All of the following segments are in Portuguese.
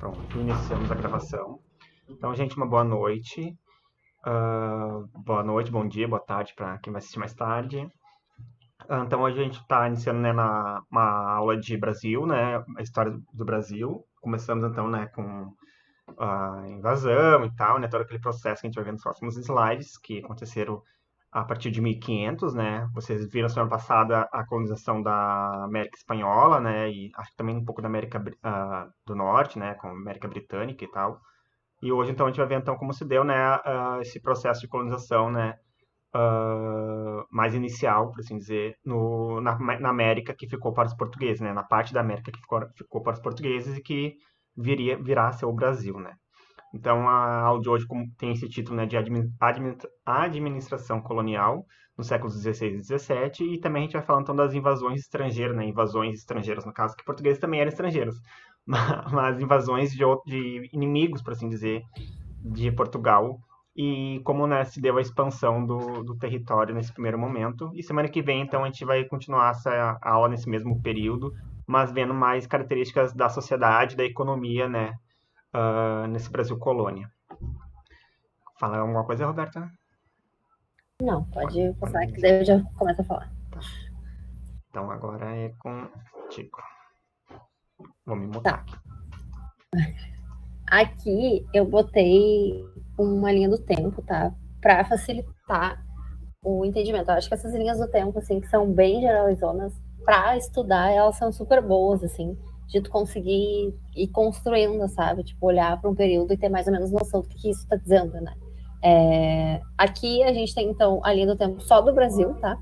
Pronto, iniciamos a gravação. Então, gente, uma boa noite. Boa noite, bom dia, boa tarde para quem vai assistir mais tarde. Então, hoje a gente está iniciando, né, uma aula de Brasil, né, a história do Brasil. Começamos, então, né, com a invasão e tal, né, todo aquele processo que a gente vai ver nos próximos slides, que aconteceram a partir de 1500, né? Vocês viram semana passada a colonização da América Espanhola, né? E acho que também um pouco da América do Norte, né? Com a América Britânica e tal. E hoje, então, a gente vai ver então como se deu, né? Esse processo de colonização, né? Mais inicial, por assim dizer, na América que ficou para os portugueses, né? Na parte da América que ficou para os portugueses e que virá a ser o Brasil, né? Então, a aula de hoje tem esse título, né, de administração colonial nos séculos XVI e XVII, e também a gente vai falar então das invasões estrangeiras, né, invasões estrangeiras no caso, que portugueses também eram estrangeiros, mas invasões de inimigos, por assim dizer, de Portugal, e como, né, se deu a expansão do território nesse primeiro momento. E semana que vem, então, a gente vai continuar essa aula nesse mesmo período, mas vendo mais características da sociedade, da economia, né, nesse Brasil colônia. Fala alguma coisa, Roberta? Não, pode passar que daí eu já começo a falar. Tá. Então agora é contigo. Vou me mutar Tá. aqui. Aqui eu botei uma linha do tempo, tá? Para facilitar o entendimento. Eu acho que essas linhas do tempo, assim, que são bem generalizonas, para estudar, elas são super boas, assim, de tu conseguir ir construindo, sabe? Tipo, olhar para um período e ter mais ou menos noção do que isso está dizendo, né? Aqui a gente tem, então, a linha do tempo só do Brasil, tá?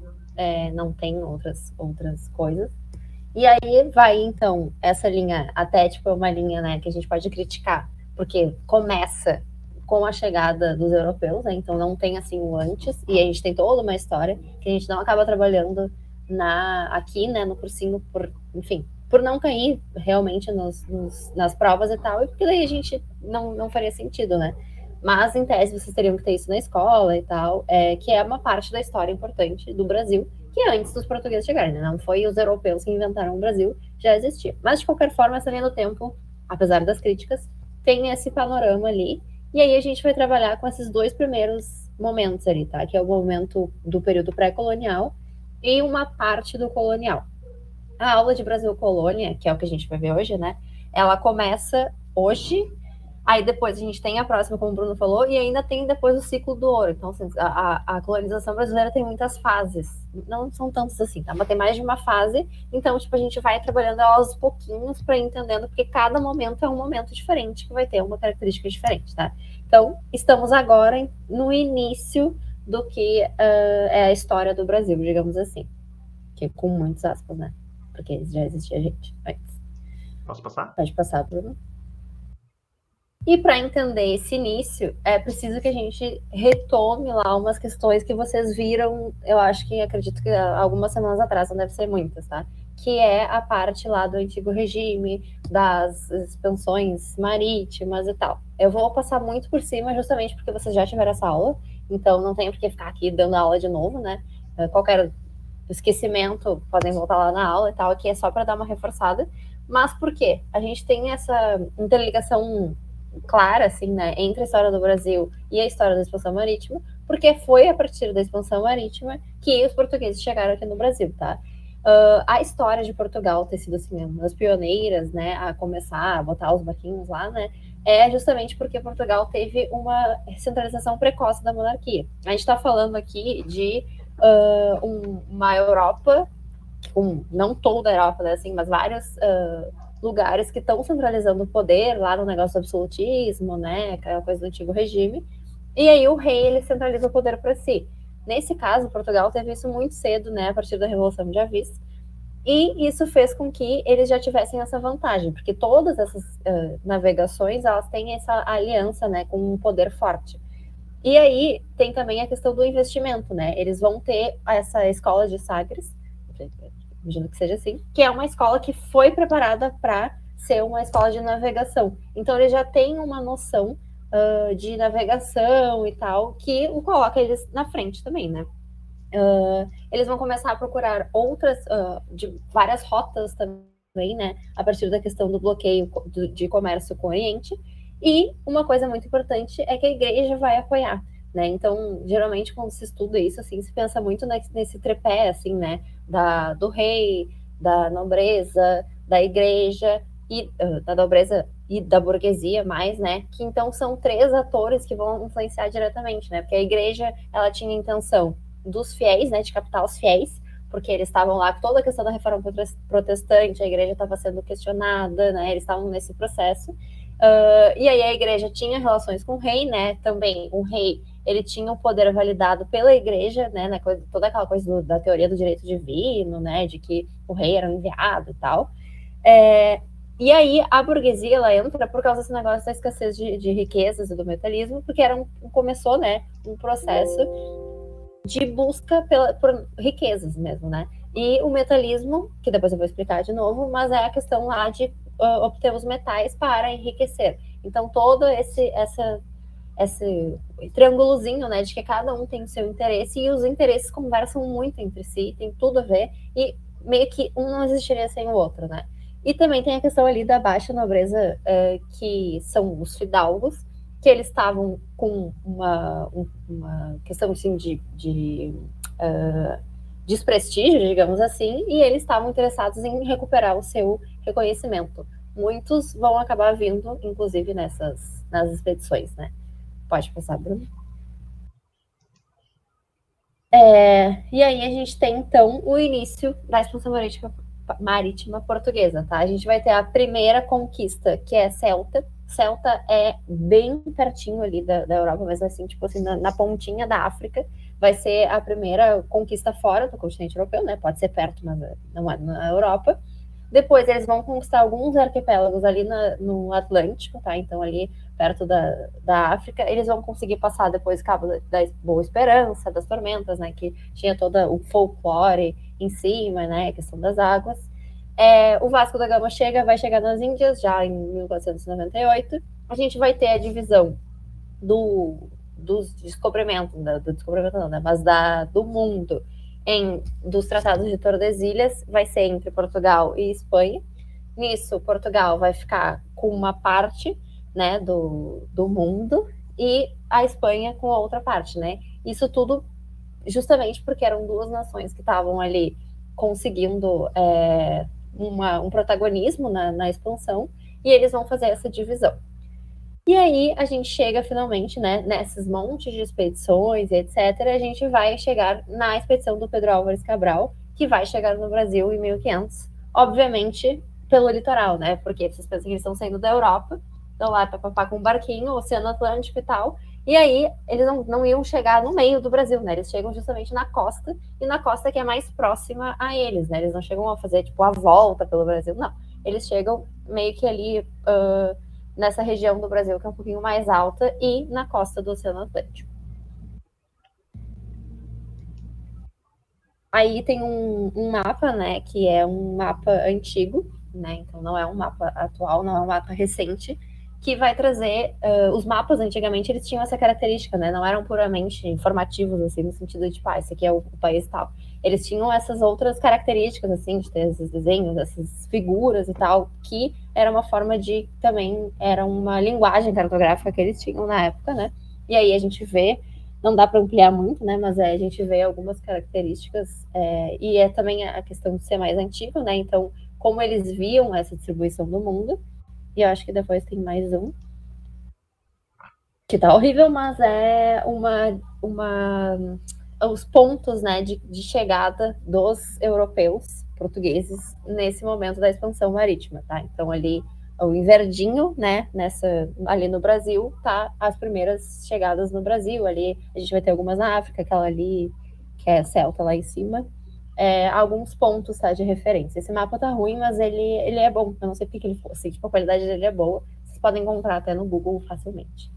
Não tem outras coisas. E aí vai, então, essa linha, até tipo, é uma linha, né, que a gente pode criticar, porque começa com a chegada dos europeus, né, então não tem, assim, o antes, e a gente tem toda uma história que a gente não acaba trabalhando aqui, né, no cursinho, enfim, por não cair realmente nas provas e tal, e porque daí a gente não faria sentido, né. Mas, em tese, vocês teriam que ter isso na escola e tal, que é uma parte da história importante do Brasil, que antes dos portugueses chegarem, né? Não foi os europeus que inventaram o Brasil, já existia. Mas, de qualquer forma, essa linha do tempo, apesar das críticas, tem esse panorama ali. E aí a gente vai trabalhar com esses dois primeiros momentos ali, tá? Que é o momento do período pré-colonial e uma parte do colonial. A aula de Brasil Colônia, que é o que a gente vai ver hoje, né? Ela começa hoje. Aí depois a gente tem a próxima, como o Bruno falou, e ainda tem depois o ciclo do ouro. Então, assim, a colonização brasileira tem muitas fases. Não são tantas assim, tá? Mas tem mais de uma fase. Então, tipo, a gente vai trabalhando aos pouquinhos para ir entendendo, porque cada momento é um momento diferente, que vai ter uma característica diferente, tá? Então, estamos agora no início do que é a história do Brasil, digamos assim. Que com muitas aspas, né? Porque já existia gente antes. Posso passar? Pode passar, Bruno. E para entender esse início, é preciso que a gente retome lá umas questões que vocês viram, eu acho que acredito que algumas semanas atrás, não deve ser muitas, tá? Que é a parte lá do antigo regime, das expansões marítimas e tal. Eu vou passar muito por cima, justamente porque vocês já tiveram essa aula, então não tem por que ficar aqui dando aula de novo, né? Qualquer esquecimento, podem voltar lá na aula e tal, aqui é só para dar uma reforçada. Mas por quê? A gente tem essa interligação clara, assim, né, entre a história do Brasil e a história da expansão marítima, porque foi a partir da expansão marítima que os portugueses chegaram aqui no Brasil, tá? A história de Portugal ter sido, assim, uma das pioneiras, né, a começar a botar os barquinhos lá, né, é justamente porque Portugal teve uma centralização precoce da monarquia. A gente está falando aqui de uma Europa, não toda a Europa, né, assim, mas vários lugares que estão centralizando o poder lá no negócio do absolutismo, né, aquela coisa do antigo regime, e aí o rei ele centraliza o poder para si. Nesse caso, Portugal teve isso muito cedo, né, a partir da Revolução de Avis, e isso fez com que eles já tivessem essa vantagem, porque todas essas navegações, elas têm essa aliança, né, com um poder forte. E aí tem também a questão do investimento, né? Eles vão ter essa escola de Sagres, imagino que seja assim, que é uma escola que foi preparada para ser uma escola de navegação. Então eles já têm uma noção de navegação e tal, que o coloca eles na frente também, né? Eles vão começar a procurar outras, de várias rotas também também, né, a partir da questão do bloqueio de comércio com o Oriente. E uma coisa muito importante é que a igreja vai apoiar, né? Então, geralmente, quando se estuda isso, assim, se pensa muito nesse tripé, assim, né, do rei, da nobreza, da igreja e da nobreza e da burguesia mais, né? Que então são três atores que vão influenciar diretamente, né? Porque a igreja, ela tinha a intenção dos fiéis, né, de captar os fiéis, porque eles estavam lá com toda a questão da reforma protestante, a igreja estava sendo questionada, né? Eles estavam nesse processo. E aí a igreja tinha relações com o rei, né? Também o rei, ele tinha o poder validado pela igreja, né? Toda aquela coisa da teoria do direito divino, né? De que o rei era um enviado e tal. E aí a burguesia, ela entra por causa desse negócio da escassez de riquezas e do metalismo, porque começou, né, um processo de busca por riquezas mesmo, né? E o metalismo, que depois eu vou explicar de novo, mas é a questão lá de obter os metais para enriquecer. Então, todo esse triângulozinho, né, de que cada um tem o seu interesse e os interesses conversam muito entre si, tem tudo a ver, e meio que um não existiria sem o outro, né? E também tem a questão ali da baixa nobreza, que são os fidalgos, que eles estavam com uma questão assim de desprestígio, digamos assim, e eles estavam interessados em recuperar o seu reconhecimento. Muitos vão acabar vindo, inclusive, nas expedições, né? Pode passar, Bruno. E aí a gente tem, então, o início da expansão marítima portuguesa, tá? A gente vai ter a primeira conquista, que é Celta. Celta é bem pertinho ali da Europa, mas assim, tipo assim, na pontinha da África. Vai ser a primeira conquista fora do continente europeu, né? Pode ser perto, mas não é na Europa. Depois eles vão conquistar alguns arquipélagos ali no Atlântico, tá? Então ali perto da África, eles vão conseguir passar depois Cabo da Boa Esperança, das Tormentas, né? Que tinha todo o folclore em cima, né? A questão das águas. O Vasco da Gama vai chegar nas Índias já em 1498. A gente vai ter a divisão dos descobrimentos, do descobrimento não, né? Mas do mundo dos tratados de Tordesilhas, vai ser entre Portugal e Espanha. Nisso, Portugal vai ficar com uma parte, né, do mundo e a Espanha com a outra parte, né? Isso tudo justamente porque eram duas nações que estavam ali conseguindo um protagonismo na expansão, e eles vão fazer essa divisão. E aí a gente chega finalmente, né, nesses montes de expedições, etc. A gente vai chegar na expedição do Pedro Álvares Cabral, que vai chegar no Brasil em 1500, obviamente pelo litoral, né? Porque vocês pensam que eles estão saindo da Europa, estão lá com um barquinho, Oceano Atlântico e tal. E aí eles não iam chegar no meio do Brasil, né? Eles chegam justamente na costa, e na costa que é mais próxima a eles, né? Eles não chegam a fazer, tipo, a volta pelo Brasil, não. Eles chegam meio que ali nessa região do Brasil que é um pouquinho mais alta e na costa do Oceano Atlântico. Aí tem um mapa, né, que é um mapa antigo, né, então não é um mapa atual, não é um mapa recente, que vai trazer, os mapas antigamente eles tinham essa característica, né, não eram puramente informativos, assim, no sentido de, tipo, esse aqui é o país tal. Eles tinham essas outras características, assim, de ter esses desenhos, essas figuras e tal, que era uma forma de, também, era uma linguagem cartográfica que eles tinham na época, né, e aí a gente vê, não dá para ampliar muito, né? Mas a gente vê algumas características, e é também a questão de ser mais antigo, né? Então, como eles viam essa distribuição do mundo, e eu acho que depois tem mais um, que tá horrível, mas é os pontos, né, de chegada dos europeus portugueses nesse momento da expansão marítima, tá? Então, ali em verdinho, né, ali no Brasil, tá as primeiras chegadas no Brasil, ali a gente vai ter algumas na África, aquela ali que é Celta lá em cima, alguns pontos, tá, de referência. Esse mapa tá ruim, mas ele é bom, eu não sei porque ele fosse, assim, tipo, a qualidade dele é boa, vocês podem encontrar até no Google facilmente.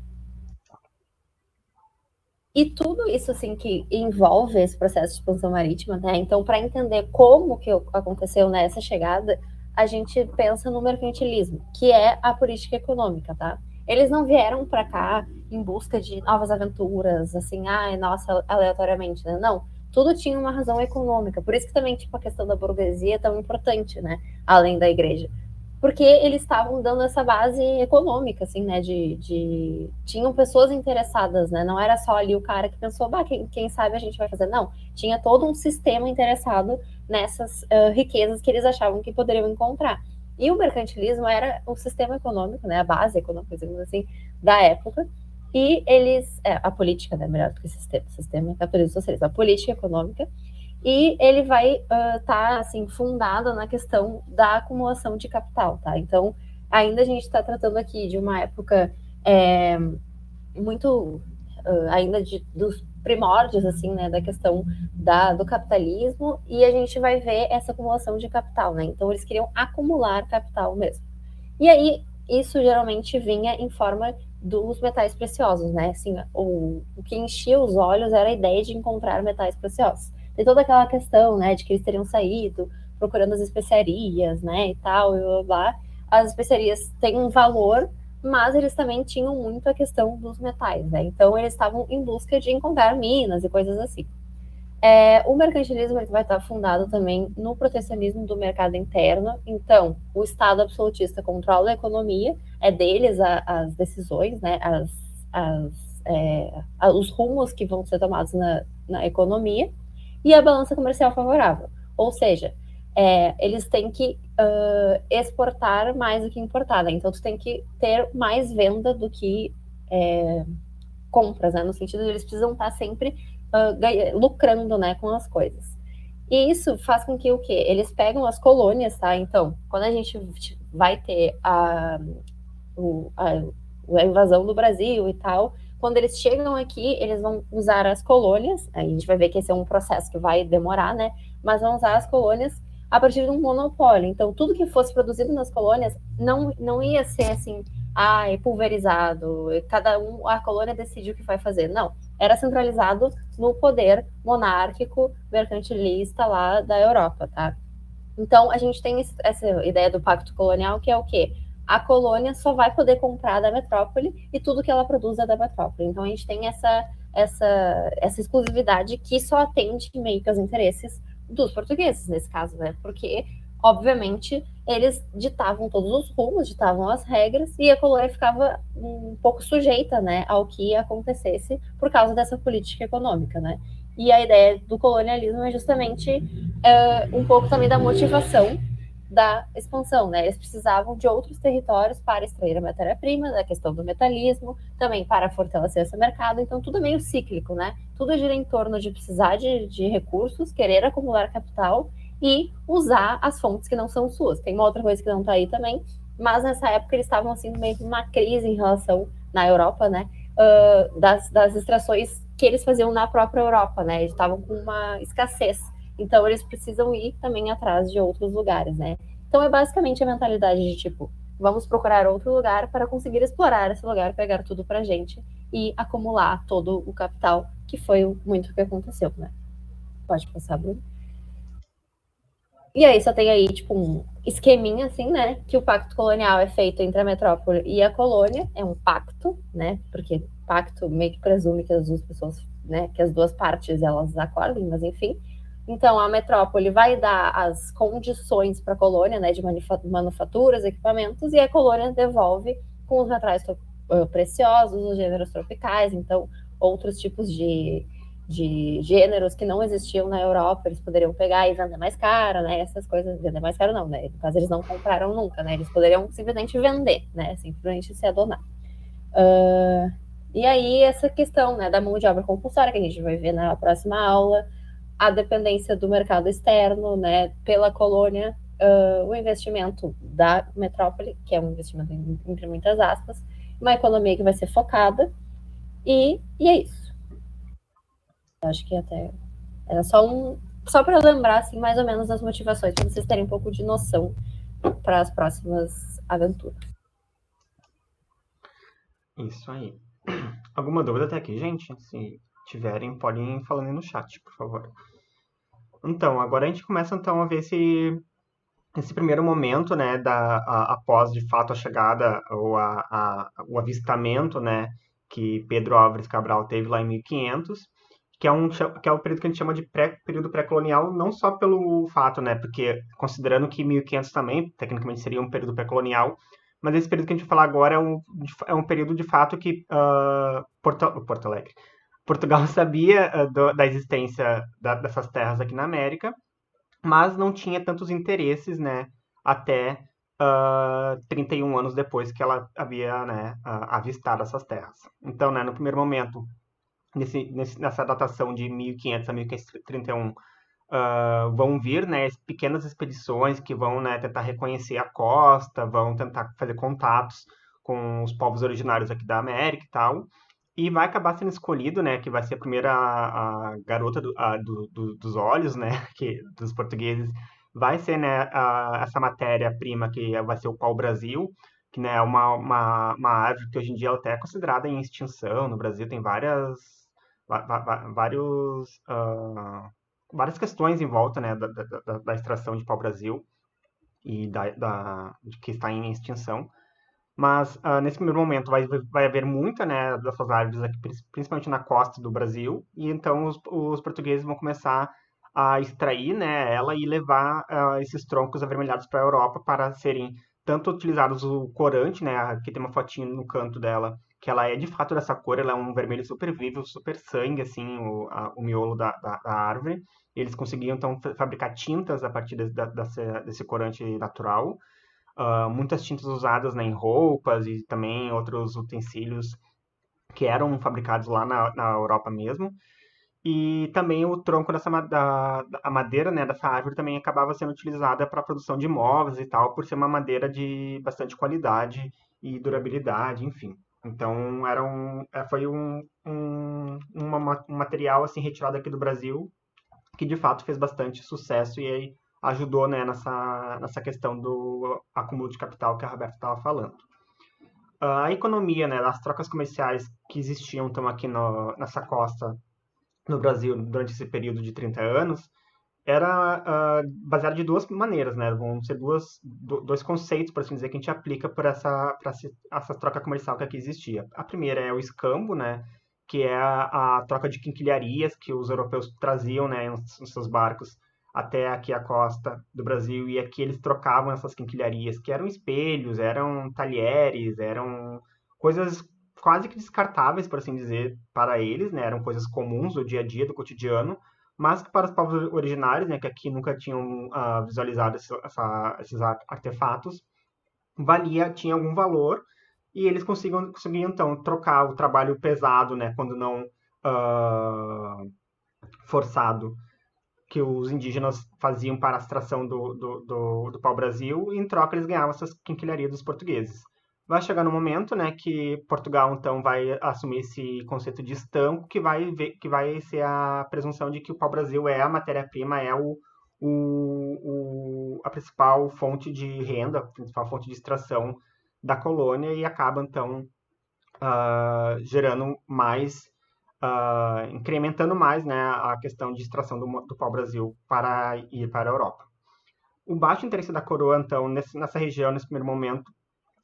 E tudo isso, assim, que envolve esse processo de expansão marítima, né? Então, para entender como que aconteceu nessa chegada, a gente pensa no mercantilismo, que é a política econômica, tá? Eles não vieram para cá em busca de novas aventuras, assim, nossa, aleatoriamente, né? Não. tudo tinha uma razão econômica. Por isso que também, tipo, a questão da burguesia é tão importante, né? Além da igreja. Porque eles estavam dando essa base econômica, assim, né? Tinham pessoas interessadas, né? Não era só ali o cara que pensou, bah, quem sabe a gente vai fazer. Não, tinha todo um sistema interessado nessas riquezas que eles achavam que poderiam encontrar. E o mercantilismo era o sistema econômico, né? A base econômica, digamos assim, da época. E eles, a política, né? Melhor do que sistema capitalismo socialista, a política econômica, e ele vai estar assim fundado na questão da acumulação de capital, tá? Então, ainda a gente está tratando aqui de uma época muito ainda dos primórdios, assim, né, da questão do capitalismo, e a gente vai ver essa acumulação de capital, né? Então, eles queriam acumular capital mesmo. E aí, isso geralmente vinha em forma dos metais preciosos, né? Assim, o que enchia os olhos era a ideia de encontrar metais preciosos. Tem toda aquela questão, né, de que eles teriam saído procurando as especiarias, né, e tal, e blá, blá. As especiarias têm um valor, mas eles também tinham muito a questão dos metais, né? Então, eles estavam em busca de encontrar minas e coisas assim. O mercantilismo ele vai estar fundado também no protecionismo do mercado interno. Então, o Estado absolutista controla a economia, é deles as decisões, né, os rumos que vão ser tomados na economia, e a balança comercial favorável. Ou seja, eles têm que exportar mais do que importar. Né? Então, tu tem que ter mais venda do que compras, né? No sentido de eles precisam estar sempre lucrando, né, com as coisas. E isso faz com que o quê? Eles pegam as colônias, tá? Então, quando a gente vai ter a invasão do Brasil e tal, quando eles chegam aqui, eles vão usar as colônias, aí a gente vai ver que esse é um processo que vai demorar, né? Mas vão usar as colônias a partir de um monopólio. Então, tudo que fosse produzido nas colônias não ia ser assim, pulverizado, a colônia decide o que vai fazer. Não, era centralizado no poder monárquico, mercantilista lá da Europa, tá? Então, a gente tem essa ideia do pacto colonial, que é o quê? A colônia só vai poder comprar da metrópole e tudo que ela produz é da metrópole. Então, a gente tem essa exclusividade que só atende meio que aos interesses dos portugueses, nesse caso, né? Porque, obviamente, eles ditavam todos os rumos, ditavam as regras, e a colônia ficava um pouco sujeita, né, ao que acontecesse por causa dessa política econômica, né? E a ideia do colonialismo é justamente um pouco também da motivação da expansão, né? Eles precisavam de outros territórios para extrair a matéria-prima, da questão do metalismo, também para fortalecer esse mercado. Então, tudo é meio cíclico, né? Tudo gira em torno de precisar de recursos, querer acumular capital e usar as fontes que não são suas. Tem uma outra coisa que não está aí também, mas nessa época eles estavam assim meio que uma crise em relação na Europa, né? Das extrações que eles faziam na própria Europa, né? Eles estavam com uma escassez. Então, eles precisam ir também atrás de outros lugares, né? Então, é basicamente a mentalidade de tipo, vamos procurar outro lugar para conseguir explorar esse lugar, pegar tudo pra gente e acumular todo o capital, que foi muito o que aconteceu, né? Pode passar, Bruno. E aí, só tem aí, tipo, um esqueminha, assim, né? Que o pacto colonial é feito entre a metrópole e a colônia. É um pacto, né? Porque pacto meio que presume que as duas pessoas, né? Que as duas partes, elas acordem, mas enfim. Então, a metrópole vai dar as condições para a colônia, né, de manufaturas, equipamentos, e a colônia devolve com os metais preciosos, os gêneros tropicais, então, outros tipos de gêneros que não existiam na Europa, eles poderiam pegar e vender mais caro, né, essas coisas, vender mais caro não, né, no caso eles não compraram nunca, né, eles poderiam simplesmente vender, né, simplesmente se adonar. E aí, essa questão, né, da mão de obra compulsória, que a gente vai ver na próxima aula, a dependência do mercado externo, né, pela colônia, o investimento da metrópole, que é um investimento entre muitas aspas, uma economia que vai ser focada, e é isso. Eu acho que até era só para lembrar, assim, mais ou menos as motivações, para vocês terem um pouco de noção para as próximas aventuras. Isso aí. Alguma dúvida até aqui, gente? Se tiverem, podem ir falando aí no chat, por favor. Então, agora a gente começa então a ver esse primeiro momento, né, após de fato a chegada ou o avistamento, né, que Pedro Álvares Cabral teve lá em 1500, que é o período que a gente chama de período pré-colonial, não só pelo fato, né, porque considerando que 1500 também, tecnicamente, seria um período pré-colonial, mas esse período que a gente vai falar agora é um período de fato que Porto Alegre, Portugal sabia da existência dessas terras aqui na América, mas não tinha tantos interesses, né, até 31 anos depois que ela havia, né, avistado essas terras. Então, né, no primeiro momento, nessa datação de 1500 a 1531, vão vir, né, pequenas expedições que vão, né, tentar reconhecer a costa, vão tentar fazer contatos com os povos originários aqui da América e tal. E vai acabar sendo escolhido, né, que vai ser a primeira a garota dos olhos, né, dos portugueses, vai ser, né, essa matéria-prima que vai ser o pau-brasil, que, né, é uma árvore que hoje em dia ela até é considerada em extinção. No Brasil tem vários, várias questões em volta, né, da extração de pau-brasil e de que está em extinção. Mas nesse primeiro momento vai haver muita, né, dessas árvores aqui, principalmente na costa do Brasil, e então os portugueses vão começar a extrair, né, ela e levar esses troncos avermelhados para a Europa para serem tanto utilizados o corante, né, aqui tem uma fotinho no canto dela, que ela é de fato dessa cor, ela é um vermelho super vivo, super sangue, assim, o miolo da árvore. Eles conseguiam, então, fabricar tintas a partir desse corante natural. Muitas tintas usadas, né, em roupas e também outros utensílios que eram fabricados lá na Europa mesmo. E também o tronco a madeira, né, dessa árvore também acabava sendo utilizada para a produção de móveis e tal, por ser uma madeira de bastante qualidade e durabilidade, enfim. Então foi um material assim retirado aqui do Brasil que de fato fez bastante sucesso e aí ajudou, né, nessa questão do acúmulo de capital que a Roberta estava falando. A economia, né, as trocas comerciais que existiam então aqui nessa costa no Brasil durante esse período de 30 anos era baseada de duas maneiras, né? Vão ser dois conceitos, por assim dizer, que a gente aplica para essa troca comercial que aqui existia. A primeira é o escambo, né? Que é a troca de quinquilharias que os europeus traziam, né, nos seus barcos até aqui a costa do Brasil, e aqui eles trocavam essas quinquilharias, que eram espelhos, eram talheres, eram coisas quase que descartáveis, por assim dizer, para eles, né? Eram coisas comuns do dia a dia, do cotidiano, mas que para os povos originários, né, que aqui nunca tinham visualizado esses artefatos, tinha algum valor, e eles conseguiam então trocar o trabalho pesado, né, quando não forçado, que os indígenas faziam para a extração do pau-brasil, e em troca eles ganhavam essas quinquilharias dos portugueses. Vai chegar no momento, né, que Portugal então vai assumir esse conceito de estanco, que vai ser a presunção de que o pau-brasil é a matéria-prima, é a principal fonte de renda, a principal fonte de extração da colônia, e acaba então gerando mais, incrementando mais, né, a questão de extração do pau-brasil para ir para a Europa. O baixo interesse da coroa, então, nessa região, nesse primeiro momento,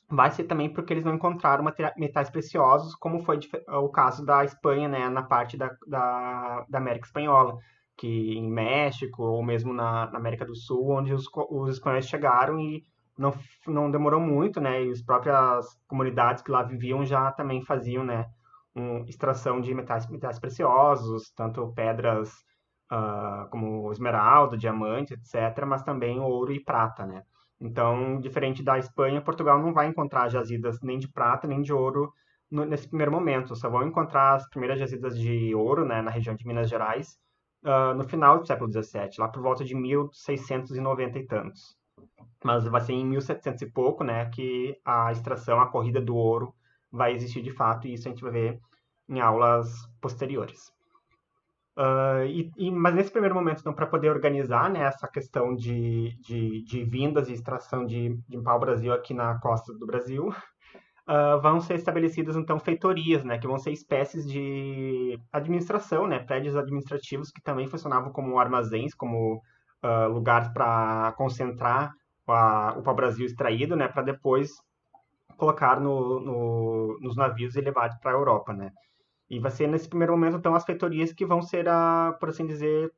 vai ser também porque eles não encontraram metais preciosos, como foi o caso da Espanha, né, na parte da América Espanhola, que em México ou mesmo na América do Sul, onde os espanhóis chegaram e não demorou muito, né, e as próprias comunidades que lá viviam já também faziam, né, extração de metais preciosos, tanto pedras como esmeralda, diamante, etc., mas também ouro e prata, né. Então, diferente da Espanha, Portugal não vai encontrar jazidas nem de prata nem de ouro nesse primeiro momento. Só vão encontrar as primeiras jazidas de ouro, né, na região de Minas Gerais, no final do século XVII, lá por volta de 1690 e tantos. Mas vai ser em 1700 e pouco, né, que a extração, a corrida do ouro vai existir de fato, e isso a gente vai ver em aulas posteriores. Mas nesse primeiro momento, então, para poder organizar, né, essa questão de vindas e extração de pau-brasil aqui na costa do Brasil, vão ser estabelecidas, então, feitorias, né, que vão ser espécies de administração, né, prédios administrativos que também funcionavam como armazéns, como lugares para concentrar o pau-brasil extraído, né, para depois colocar nos navios e levar para a Europa, né. E vai ser nesse primeiro momento, então, as feitorias que vão ser, por assim dizer,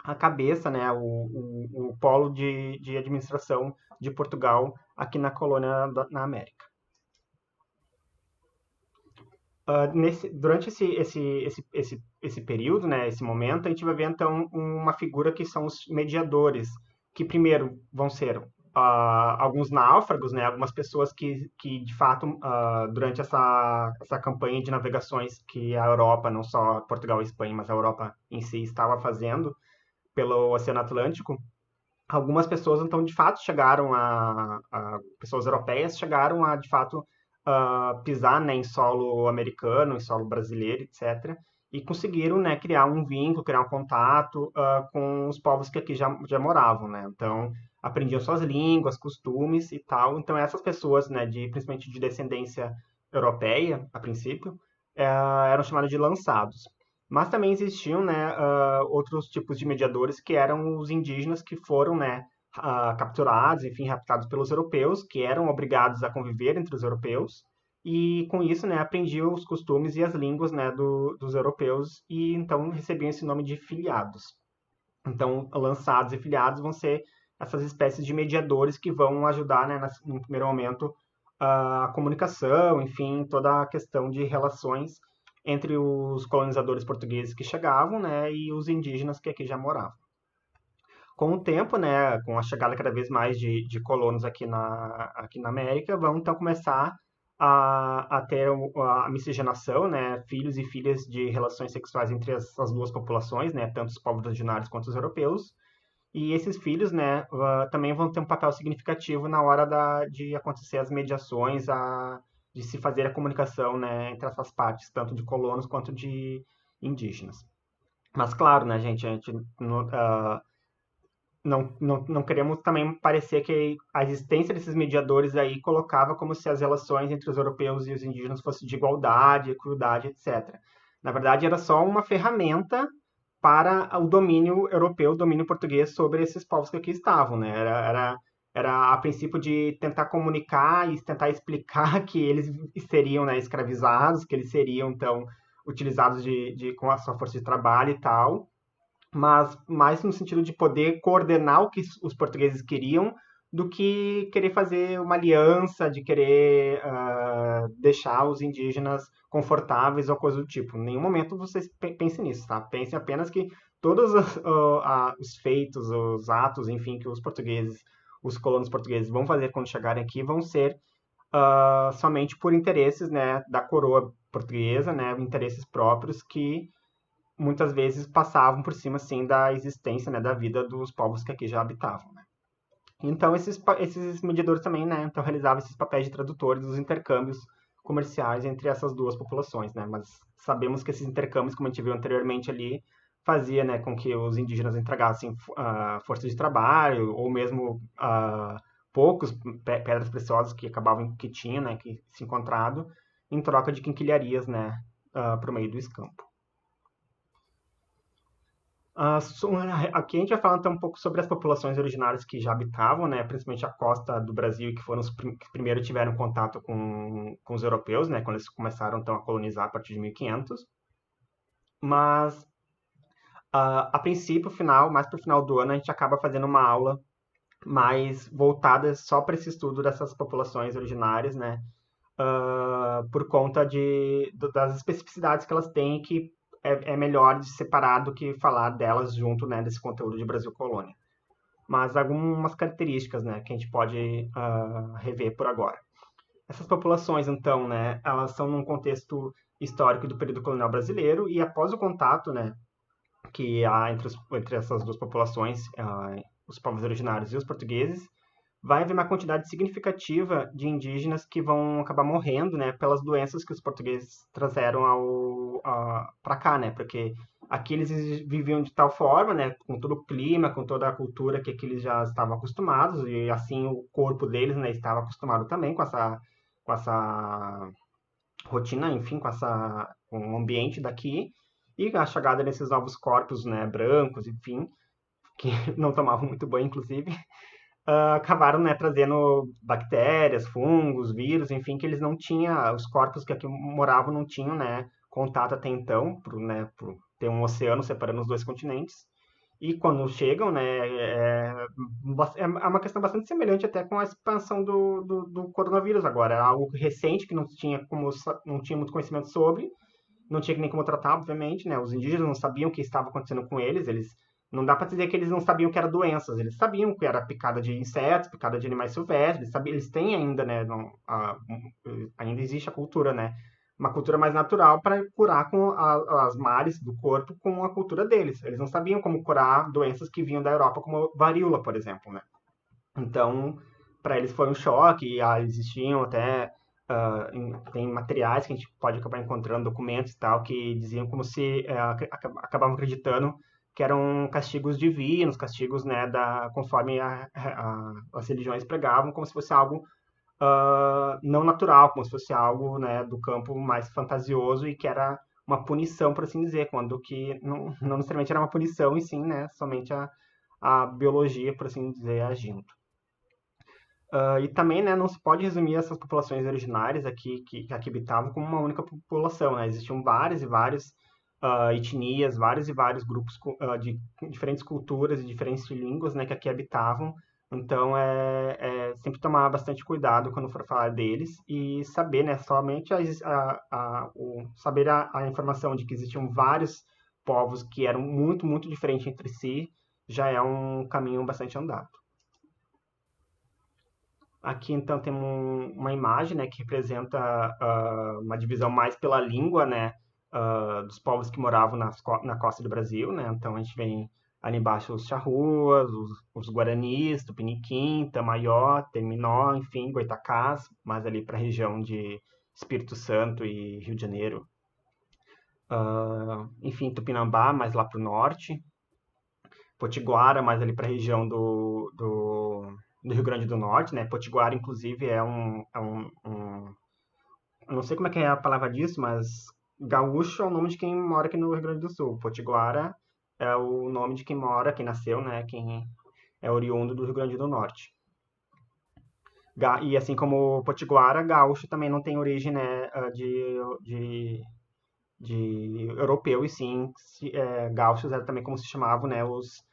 a cabeça, né, o polo de administração de Portugal aqui na colônia na América. Durante esse período, né, esse momento, a gente vai ver então uma figura que são os mediadores, que primeiro vão ser alguns náufragos, né, algumas pessoas que de fato, durante essa campanha de navegações que a Europa, não só Portugal e Espanha, mas a Europa em si estava fazendo pelo Oceano Atlântico, algumas pessoas então de fato chegaram pessoas europeias chegaram a de fato pisar, né, em solo americano, em solo brasileiro, etc. E conseguiram, né, criar um vínculo, criar um contato com os povos que aqui já moravam, né? Então aprendiam suas línguas, costumes e tal. Então essas pessoas, né, principalmente de descendência europeia, a princípio, eram chamadas de lançados. Mas também existiam, né, outros tipos de mediadores que eram os indígenas que foram, né, capturados, enfim, raptados pelos europeus, que eram obrigados a conviver entre os europeus, e com isso, né, aprendiam os costumes e as línguas, né, dos europeus, e então recebiam esse nome de filiados. Então, lançados e filiados vão ser essas espécies de mediadores que vão ajudar, né, no primeiro momento, a comunicação, enfim, toda a questão de relações entre os colonizadores portugueses que chegavam, né, e os indígenas que aqui já moravam. Com o tempo, né, com a chegada cada vez mais de colonos aqui na América, vão então começar a ter a miscigenação, né, filhos e filhas de relações sexuais entre essas duas populações, né, tanto os povos originários quanto os europeus. E esses filhos, né, também vão ter um papel significativo na hora de acontecer as mediações, de se fazer a comunicação, né, entre essas partes, tanto de colonos quanto de indígenas. Mas claro, né, gente, a gente não queremos também parecer que a existência desses mediadores aí colocava como se as relações entre os europeus e os indígenas fossem de igualdade, equidade, etc. Na verdade, era só uma ferramenta para o domínio europeu, o domínio português sobre esses povos que aqui estavam, né? Era a princípio de tentar comunicar e tentar explicar que eles seriam, né, escravizados, que eles seriam, então, utilizados com a sua força de trabalho e tal, mas mais no sentido de poder coordenar o que os portugueses queriam do que querer fazer uma aliança, de querer deixar os indígenas confortáveis ou coisa do tipo. Em nenhum momento vocês pensem nisso, tá? Pensem apenas que todos os feitos, os atos, enfim, que os colonos portugueses vão fazer quando chegarem aqui vão ser somente por interesses, né, da coroa portuguesa, né, interesses próprios que muitas vezes passavam por cima, assim, da existência, né, da vida dos povos que aqui já habitavam, né? Então, esses mediadores também, né, então, realizavam esses papéis de tradutores dos intercâmbios comerciais entre essas duas populações, né? Mas sabemos que esses intercâmbios, como a gente viu anteriormente ali, fazia, né, com que os indígenas entregassem força de trabalho ou mesmo poucos pedras preciosas que acabavam que tinha, né, que se encontrado, em troca de quinquilharias, né, para o meio do escampo. Aqui a gente vai falar então um pouco sobre as populações originárias que já habitavam, né, principalmente a costa do Brasil, que foram os que primeiro tiveram contato com os europeus, né, quando eles começaram então a colonizar a partir de 1500. Mas a princípio, mais para o final do ano, a gente acaba fazendo uma aula mais voltada só para esse estudo dessas populações originárias, né, por conta das especificidades que elas têm, que é melhor de separar do que falar delas junto, né, desse conteúdo de Brasil Colônia. Mas algumas características, né, que a gente pode rever por agora. Essas populações, então, né, elas são num contexto histórico do período colonial brasileiro, e após o contato, né, que há entre essas duas populações, os povos originários e os portugueses, vai haver uma quantidade significativa de indígenas que vão acabar morrendo, né, pelas doenças que os portugueses trouxeram para cá, né, porque aqui eles viviam de tal forma, né, com todo o clima, com toda a cultura que aqui eles já estavam acostumados, e assim o corpo deles, né, estava acostumado também com essa rotina, enfim, com o ambiente daqui, e a chegada desses novos corpos, né, brancos, enfim, que não tomavam muito banho, inclusive, acabaram, né, trazendo bactérias, fungos, vírus, enfim, que eles não tinham, os corpos que aqui moravam não tinham, né, contato até então, por ter um oceano separando os dois continentes. E quando chegam, né, é uma questão bastante semelhante até com a expansão do coronavírus agora. É algo recente que não tinha muito conhecimento sobre, não tinha nem como tratar, obviamente, né? Os indígenas não sabiam o que estava acontecendo com eles não dá para dizer que eles não sabiam que eram doenças, eles sabiam que era picada de insetos, picada de animais silvestres, eles têm ainda, né, ainda existe a cultura, né? Uma cultura mais natural para curar com as males do corpo com a cultura deles. Eles não sabiam como curar doenças que vinham da Europa, como varíola, por exemplo, né? Então, para eles foi um choque, e existiam até tem materiais que a gente pode acabar encontrando, documentos e tal, que diziam como se acabavam acreditando que eram castigos divinos, castigos, né, conforme as religiões pregavam, como se fosse algo não natural, como se fosse algo, né, do campo mais fantasioso e que era uma punição, por assim dizer, quando que não necessariamente era uma punição, e sim, né, somente a biologia, por assim dizer, agindo. E também, né, não se pode resumir essas populações originárias aqui que aqui habitavam como uma única população, né? Existiam várias e várias etnias, vários e vários grupos de diferentes culturas e diferentes línguas, né, que aqui habitavam. Então, sempre tomar bastante cuidado quando for falar deles e saber, né, somente saber a informação de que existiam vários povos que eram muito, muito diferentes entre si, já é um caminho bastante andado. Aqui, então, temos uma imagem, né, que representa uma divisão mais pela língua, né, dos povos que moravam na costa do Brasil, né? Então, a gente vem ali embaixo os charruas, os guaranis, tupiniquim, tamaió, teminó, enfim, goitacás, mais ali para a região de Espírito Santo e Rio de Janeiro. Enfim, Tupinambá, mais lá para o norte. Potiguara, mais ali para a região do Rio Grande do Norte, né? Potiguara, inclusive, eu não sei como é que é a palavra disso, mas gaúcho é o nome de quem mora aqui no Rio Grande do Sul. Potiguara é o nome de quem mora, quem nasceu, né? Quem é oriundo do Rio Grande do Norte. E assim como Potiguara, gaúcho também não tem origem, né, de europeu, e sim, gaúchos era também como se chamavam, né, os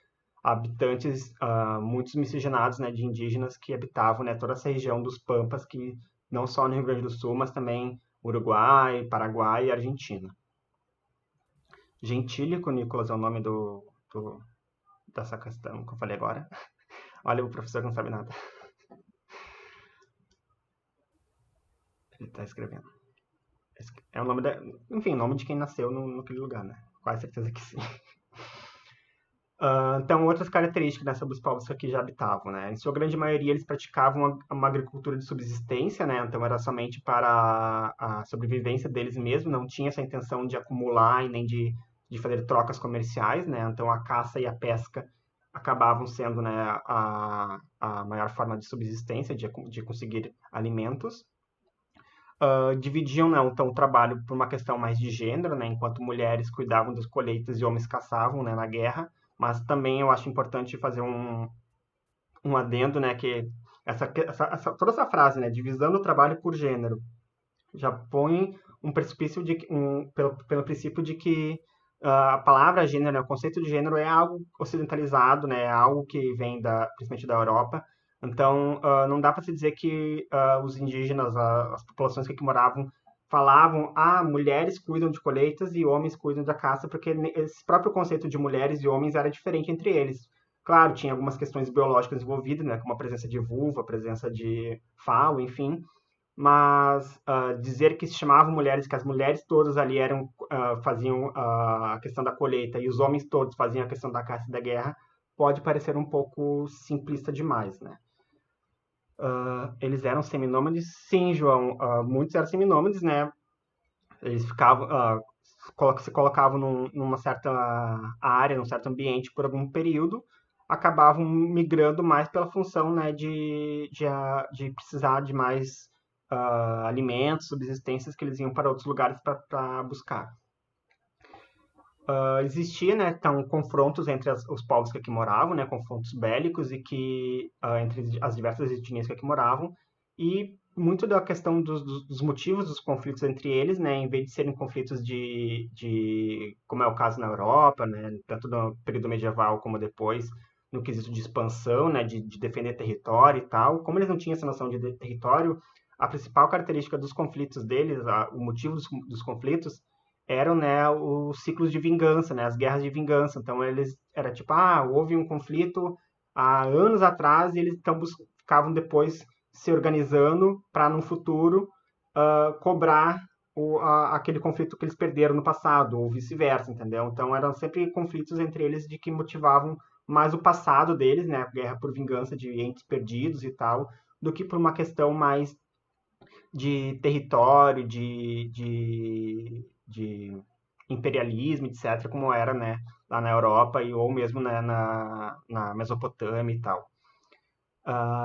habitantes, muitos miscigenados, né, de indígenas que habitavam, né, toda essa região dos Pampas, que não só no Rio Grande do Sul, mas também Uruguai, Paraguai e Argentina. Gentílico, Nicolas, é o nome dessa questão que eu falei agora. Olha o professor que não sabe nada. Ele está escrevendo. É o nome enfim, o nome de quem nasceu naquele lugar, né? Quase certeza que sim. Então, outras características, né, sobre os povos que aqui já habitavam, né? Em sua grande maioria, eles praticavam uma agricultura de subsistência, né? Então, era somente para a sobrevivência deles mesmos, não tinha essa intenção de acumular e nem de fazer trocas comerciais, né? Então, a caça e a pesca acabavam sendo, né, a maior forma de subsistência, de conseguir alimentos. Dividiam, né, então, o trabalho por uma questão mais de gênero, né? Enquanto mulheres cuidavam das colheitas e homens caçavam, né, na guerra. Mas também eu acho importante fazer um adendo, né, que toda essa frase, né, divisando o trabalho por gênero, já põe um precipício pelo princípio de que a palavra gênero, né, o conceito de gênero é algo ocidentalizado, né, é algo que vem principalmente da Europa. Então, não dá para se dizer que os indígenas, as populações que aqui moravam, falavam, mulheres cuidam de colheitas e homens cuidam da caça, porque esse próprio conceito de mulheres e homens era diferente entre eles. Claro, tinha algumas questões biológicas envolvidas, né, como a presença de vulva, a presença de falo, enfim, mas dizer que se chamavam mulheres, que as mulheres todas ali faziam a questão da colheita e os homens todos faziam a questão da caça e da guerra, pode parecer um pouco simplista demais, né? Eles eram seminômades? Sim, João. Muitos eram seminômades, né? Eles se colocavam numa certa área, num certo ambiente por algum período, acabavam migrando mais pela função, né, de precisar de mais alimentos, subsistências, que eles iam para outros lugares para buscar. Existia, né, então, confrontos entre os povos que aqui moravam, né, confrontos bélicos entre as diversas etnias que aqui moravam, e muito da questão dos motivos dos conflitos entre eles, né, em vez de serem conflitos como é o caso na Europa, né, tanto no período medieval como depois, no quesito de expansão, né, de defender território e tal. Como eles não tinham essa noção de território, a principal característica dos conflitos deles, o motivo dos conflitos, eram, né, os ciclos de vingança, né, as guerras de vingança. Então era tipo, houve um conflito há anos atrás e eles então ficavam depois se organizando para no futuro cobrar aquele conflito que eles perderam no passado, ou vice-versa, entendeu? Então eram sempre conflitos entre eles de que motivavam mais o passado deles, né, a guerra por vingança de entes perdidos e tal, do que por uma questão mais de território, de imperialismo, etc., como era, né, lá na Europa ou mesmo, né, na Mesopotâmia e tal.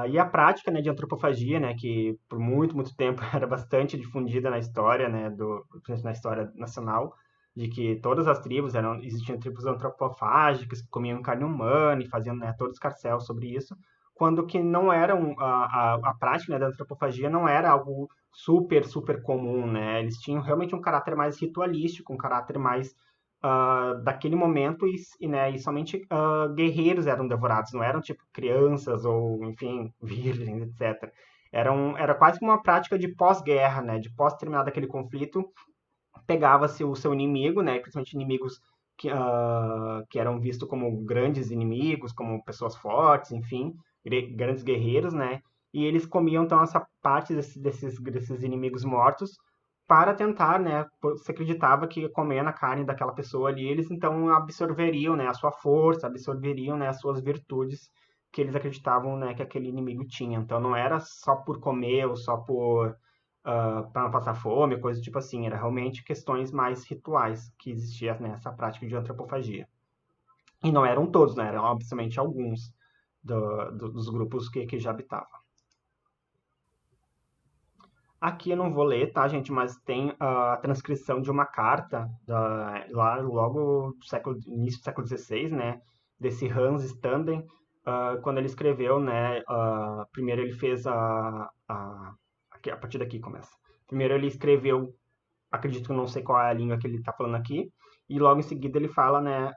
E a prática, né, de antropofagia, né, que por muito, muito tempo era bastante difundida na história, né, principalmente na história nacional, de que todas as tribos existiam tribos antropofágicas que comiam carne humana e faziam, né, todo escarcéu sobre isso, quando que não era a prática, né, da antropofagia não era algo super, super comum, né, eles tinham realmente um caráter mais ritualístico, um caráter mais daquele momento né, e somente guerreiros eram devorados, não eram tipo crianças ou, enfim, virgens, etc. Era quase como uma prática de pós-guerra, né, de pós-terminado aquele conflito, pegava-se o seu inimigo, né, principalmente inimigos que eram vistos como grandes inimigos, como pessoas fortes, enfim, grandes guerreiros, né, e eles comiam então essa parte desses inimigos mortos para tentar, né, se acreditava que comendo a carne daquela pessoa ali, eles então absorveriam, né, a sua força, absorveriam, né, as suas virtudes que eles acreditavam, né, que aquele inimigo tinha. Então não era só por comer ou só por para não passar fome, coisa tipo assim, era realmente questões mais rituais que existia nessa prática de antropofagia. E não eram todos, né, eram obviamente alguns dos grupos que já habitavam. Aqui eu não vou ler, tá, gente? Mas tem a transcrição de uma carta lá logo início do século XVI, né? Desse Hans Standen, quando ele escreveu, né? Primeiro ele fez a partir daqui começa. Primeiro ele escreveu, acredito que não sei qual é a língua que ele está falando aqui, e logo em seguida ele fala, né?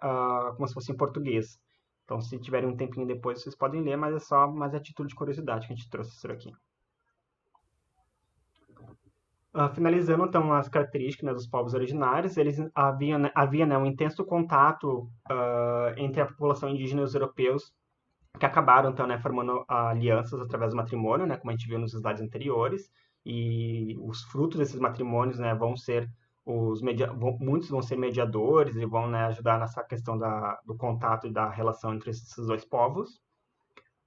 Como se fosse em português. Então, se tiverem um tempinho depois, vocês podem ler, mas é só mais a título de curiosidade que a gente trouxe isso aqui. Finalizando, então, as características, né, dos povos originários, eles havia né, um intenso contato entre a população indígena e os europeus, que acabaram, então, né, formando alianças através do matrimônio, né, como a gente viu nos slides anteriores, e os frutos desses matrimônios, né, muitos vão ser mediadores e vão, né, ajudar nessa questão do contato e da relação entre esses dois povos.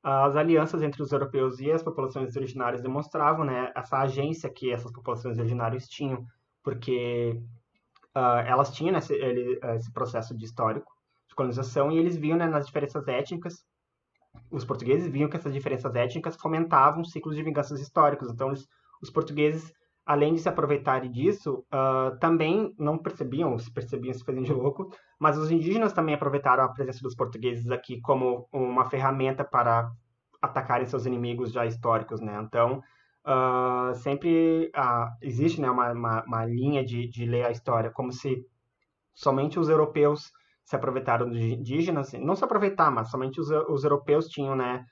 As alianças entre os europeus e as populações originárias demonstravam, né, essa agência que essas populações originárias tinham, porque elas tinham, né, esse processo histórico de colonização e eles viam, né, nas diferenças étnicas, os portugueses viam que essas diferenças étnicas fomentavam ciclos de vinganças históricos. Então, os portugueses, além de se aproveitarem disso, também não percebiam, se faziam de louco, mas os indígenas também aproveitaram a presença dos portugueses aqui como uma ferramenta para atacarem seus inimigos já históricos, né? Então, sempre existe, né, uma linha de ler a história como se somente os europeus se aproveitaram dos indígenas, não se aproveitar, mas somente os europeus tinham, né,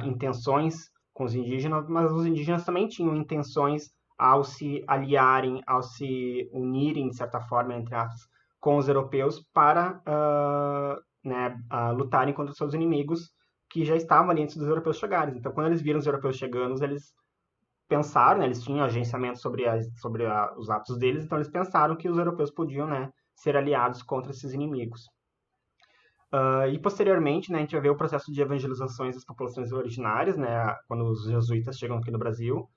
intenções com os indígenas, mas os indígenas também tinham intenções ao se aliarem, ao se unirem, de certa forma, entre aspas, com os europeus para né, lutarem contra os seus inimigos que já estavam ali antes dos europeus chegarem. Então, quando eles viram os europeus chegando, eles pensaram, né, eles tinham agenciamento sobre os atos deles, então eles pensaram que os europeus podiam, né, ser aliados contra esses inimigos. E posteriormente, né, a gente vai ver o processo de evangelizações das populações originárias, né, quando os jesuítas chegam aqui no Brasil,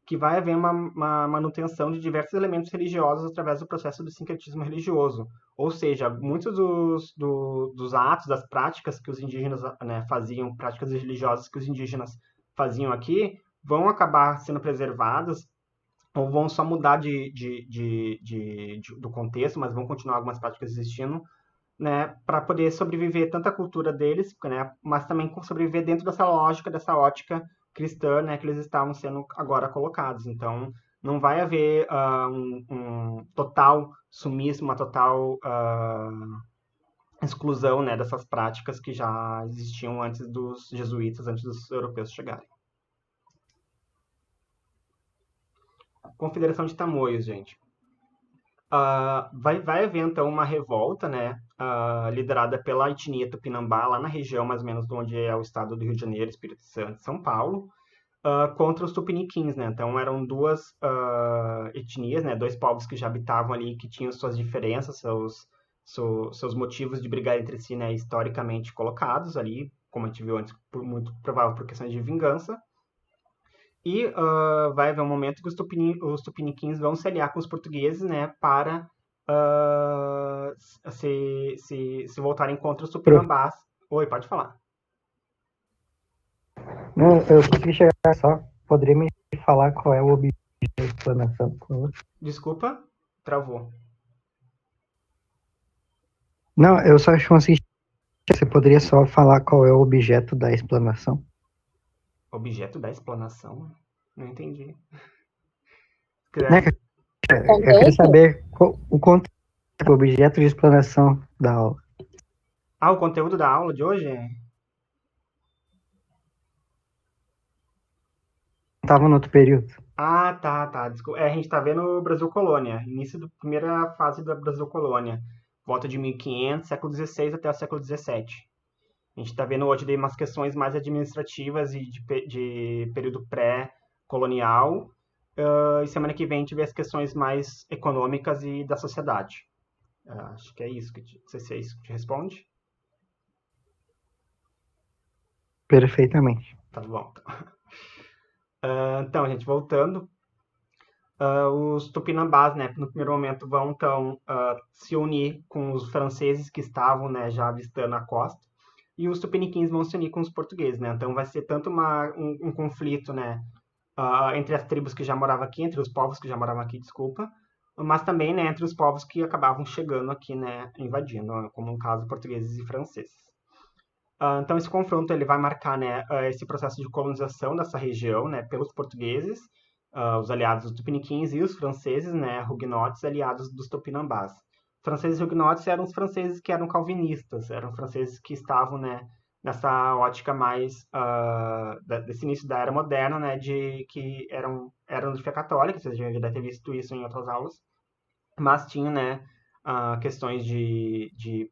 que vai haver uma manutenção de diversos elementos religiosos através do processo do sincretismo religioso. Ou seja, muitos dos atos, das práticas que os indígenas, né, faziam, práticas religiosas que os indígenas faziam aqui, vão acabar sendo preservadas ou vão só mudar do contexto, mas vão continuar algumas práticas existindo, né, para poder sobreviver tanto a cultura deles, né, mas também sobreviver dentro dessa lógica, dessa ótica cristã, né, que eles estavam sendo agora colocados. Então, não vai haver um total sumiço, uma total exclusão, né, dessas práticas que já existiam antes dos jesuítas, antes dos europeus chegarem. Confederação de Tamoios, gente. Vai haver, então, uma revolta, né, liderada pela etnia Tupinambá, lá na região, mais ou menos, de onde é o estado do Rio de Janeiro, Espírito Santo e São Paulo, contra os Tupiniquins, né? Então, eram duas etnias, né, dois povos que já habitavam ali, que tinham suas diferenças, seus motivos de brigar entre si, né, historicamente colocados ali, como a gente viu antes, muito provável por questões de vingança. E vai haver um momento que os tupiniquins vão se aliar com os portugueses, né, para se voltarem contra os tupinambás. Oi, pode falar. Não, eu consegui chegar só. Poderia me falar qual é o objetivo da explanação, por favor? Desculpa, travou. Não, eu só consegui. Você poderia só falar qual é o objeto da explanação? Objeto da explanação? Não entendi. Eu queria saber o conteúdo, o objeto de explanação da aula. O conteúdo da aula de hoje? Estava no outro período. Tá. Desculpa. A gente tá vendo o Brasil Colônia, início da primeira fase da Brasil Colônia, volta de 1500, século XVI até o século XVII. A gente está vendo hoje daí umas questões mais administrativas e de período pré-colonial. E semana que vem a gente vê as questões mais econômicas e da sociedade. Acho que é isso. Não sei se é isso que te responde. Perfeitamente. Tá bom. Então, gente, voltando. Os tupinambás, né, no primeiro momento vão, então, se unir com os franceses que estavam, né, já avistando a costa. E os tupiniquins vão se unir com os portugueses, né? Então vai ser tanto um conflito, né, entre as tribos que já moravam aqui, entre os povos que já moravam aqui, desculpa, mas também, né, entre os povos que acabavam chegando aqui, né, invadindo, como no caso portugueses e franceses. Então esse confronto ele vai marcar, né, esse processo de colonização dessa região, né, pelos portugueses, os aliados dos tupiniquins e os franceses, né, huguenotes, aliados dos tupinambás. Franceses huguenotes eram os franceses que eram calvinistas, eram franceses que estavam, né, nessa ótica mais desse início da era moderna, né, de que eram de fé católica, vocês já devem ter visto isso em outras aulas, mas tinham, né, questões de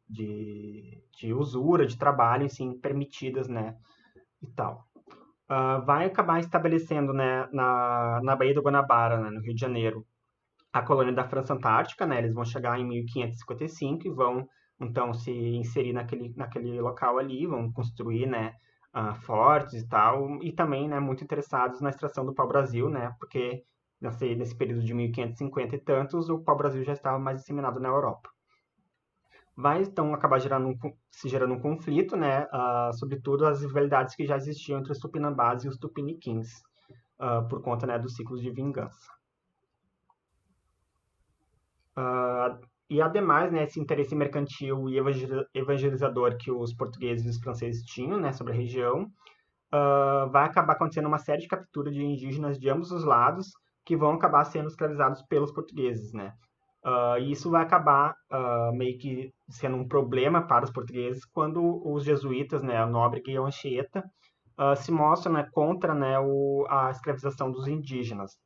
usura, de trabalho, assim, permitidas, né, e tal. Vai acabar estabelecendo, né, na Baía do Guanabara, né, no Rio de Janeiro, a colônia da França Antártica, né? Eles vão chegar em 1555 e vão, então, se inserir naquele local ali, vão construir, né, fortes e tal, e também, né, muito interessados na extração do pau-brasil, né? Porque nesse período de 1550 e tantos, o pau-brasil já estava mais disseminado na Europa. Vai, então, acabar se gerando um conflito, né? Sobretudo as rivalidades que já existiam entre os tupinambás e os tupiniquins, por conta, né, dos ciclos de vingança. E ademais, né, esse interesse mercantil e evangelizador que os portugueses e os franceses tinham, né, sobre a região, vai acabar acontecendo uma série de capturas de indígenas de ambos os lados que vão acabar sendo escravizados pelos portugueses, né. E isso vai acabar meio que sendo um problema para os portugueses quando os jesuítas, né, a Nóbrega e a Anchieta, se mostram, né, contra, né, a escravização dos indígenas,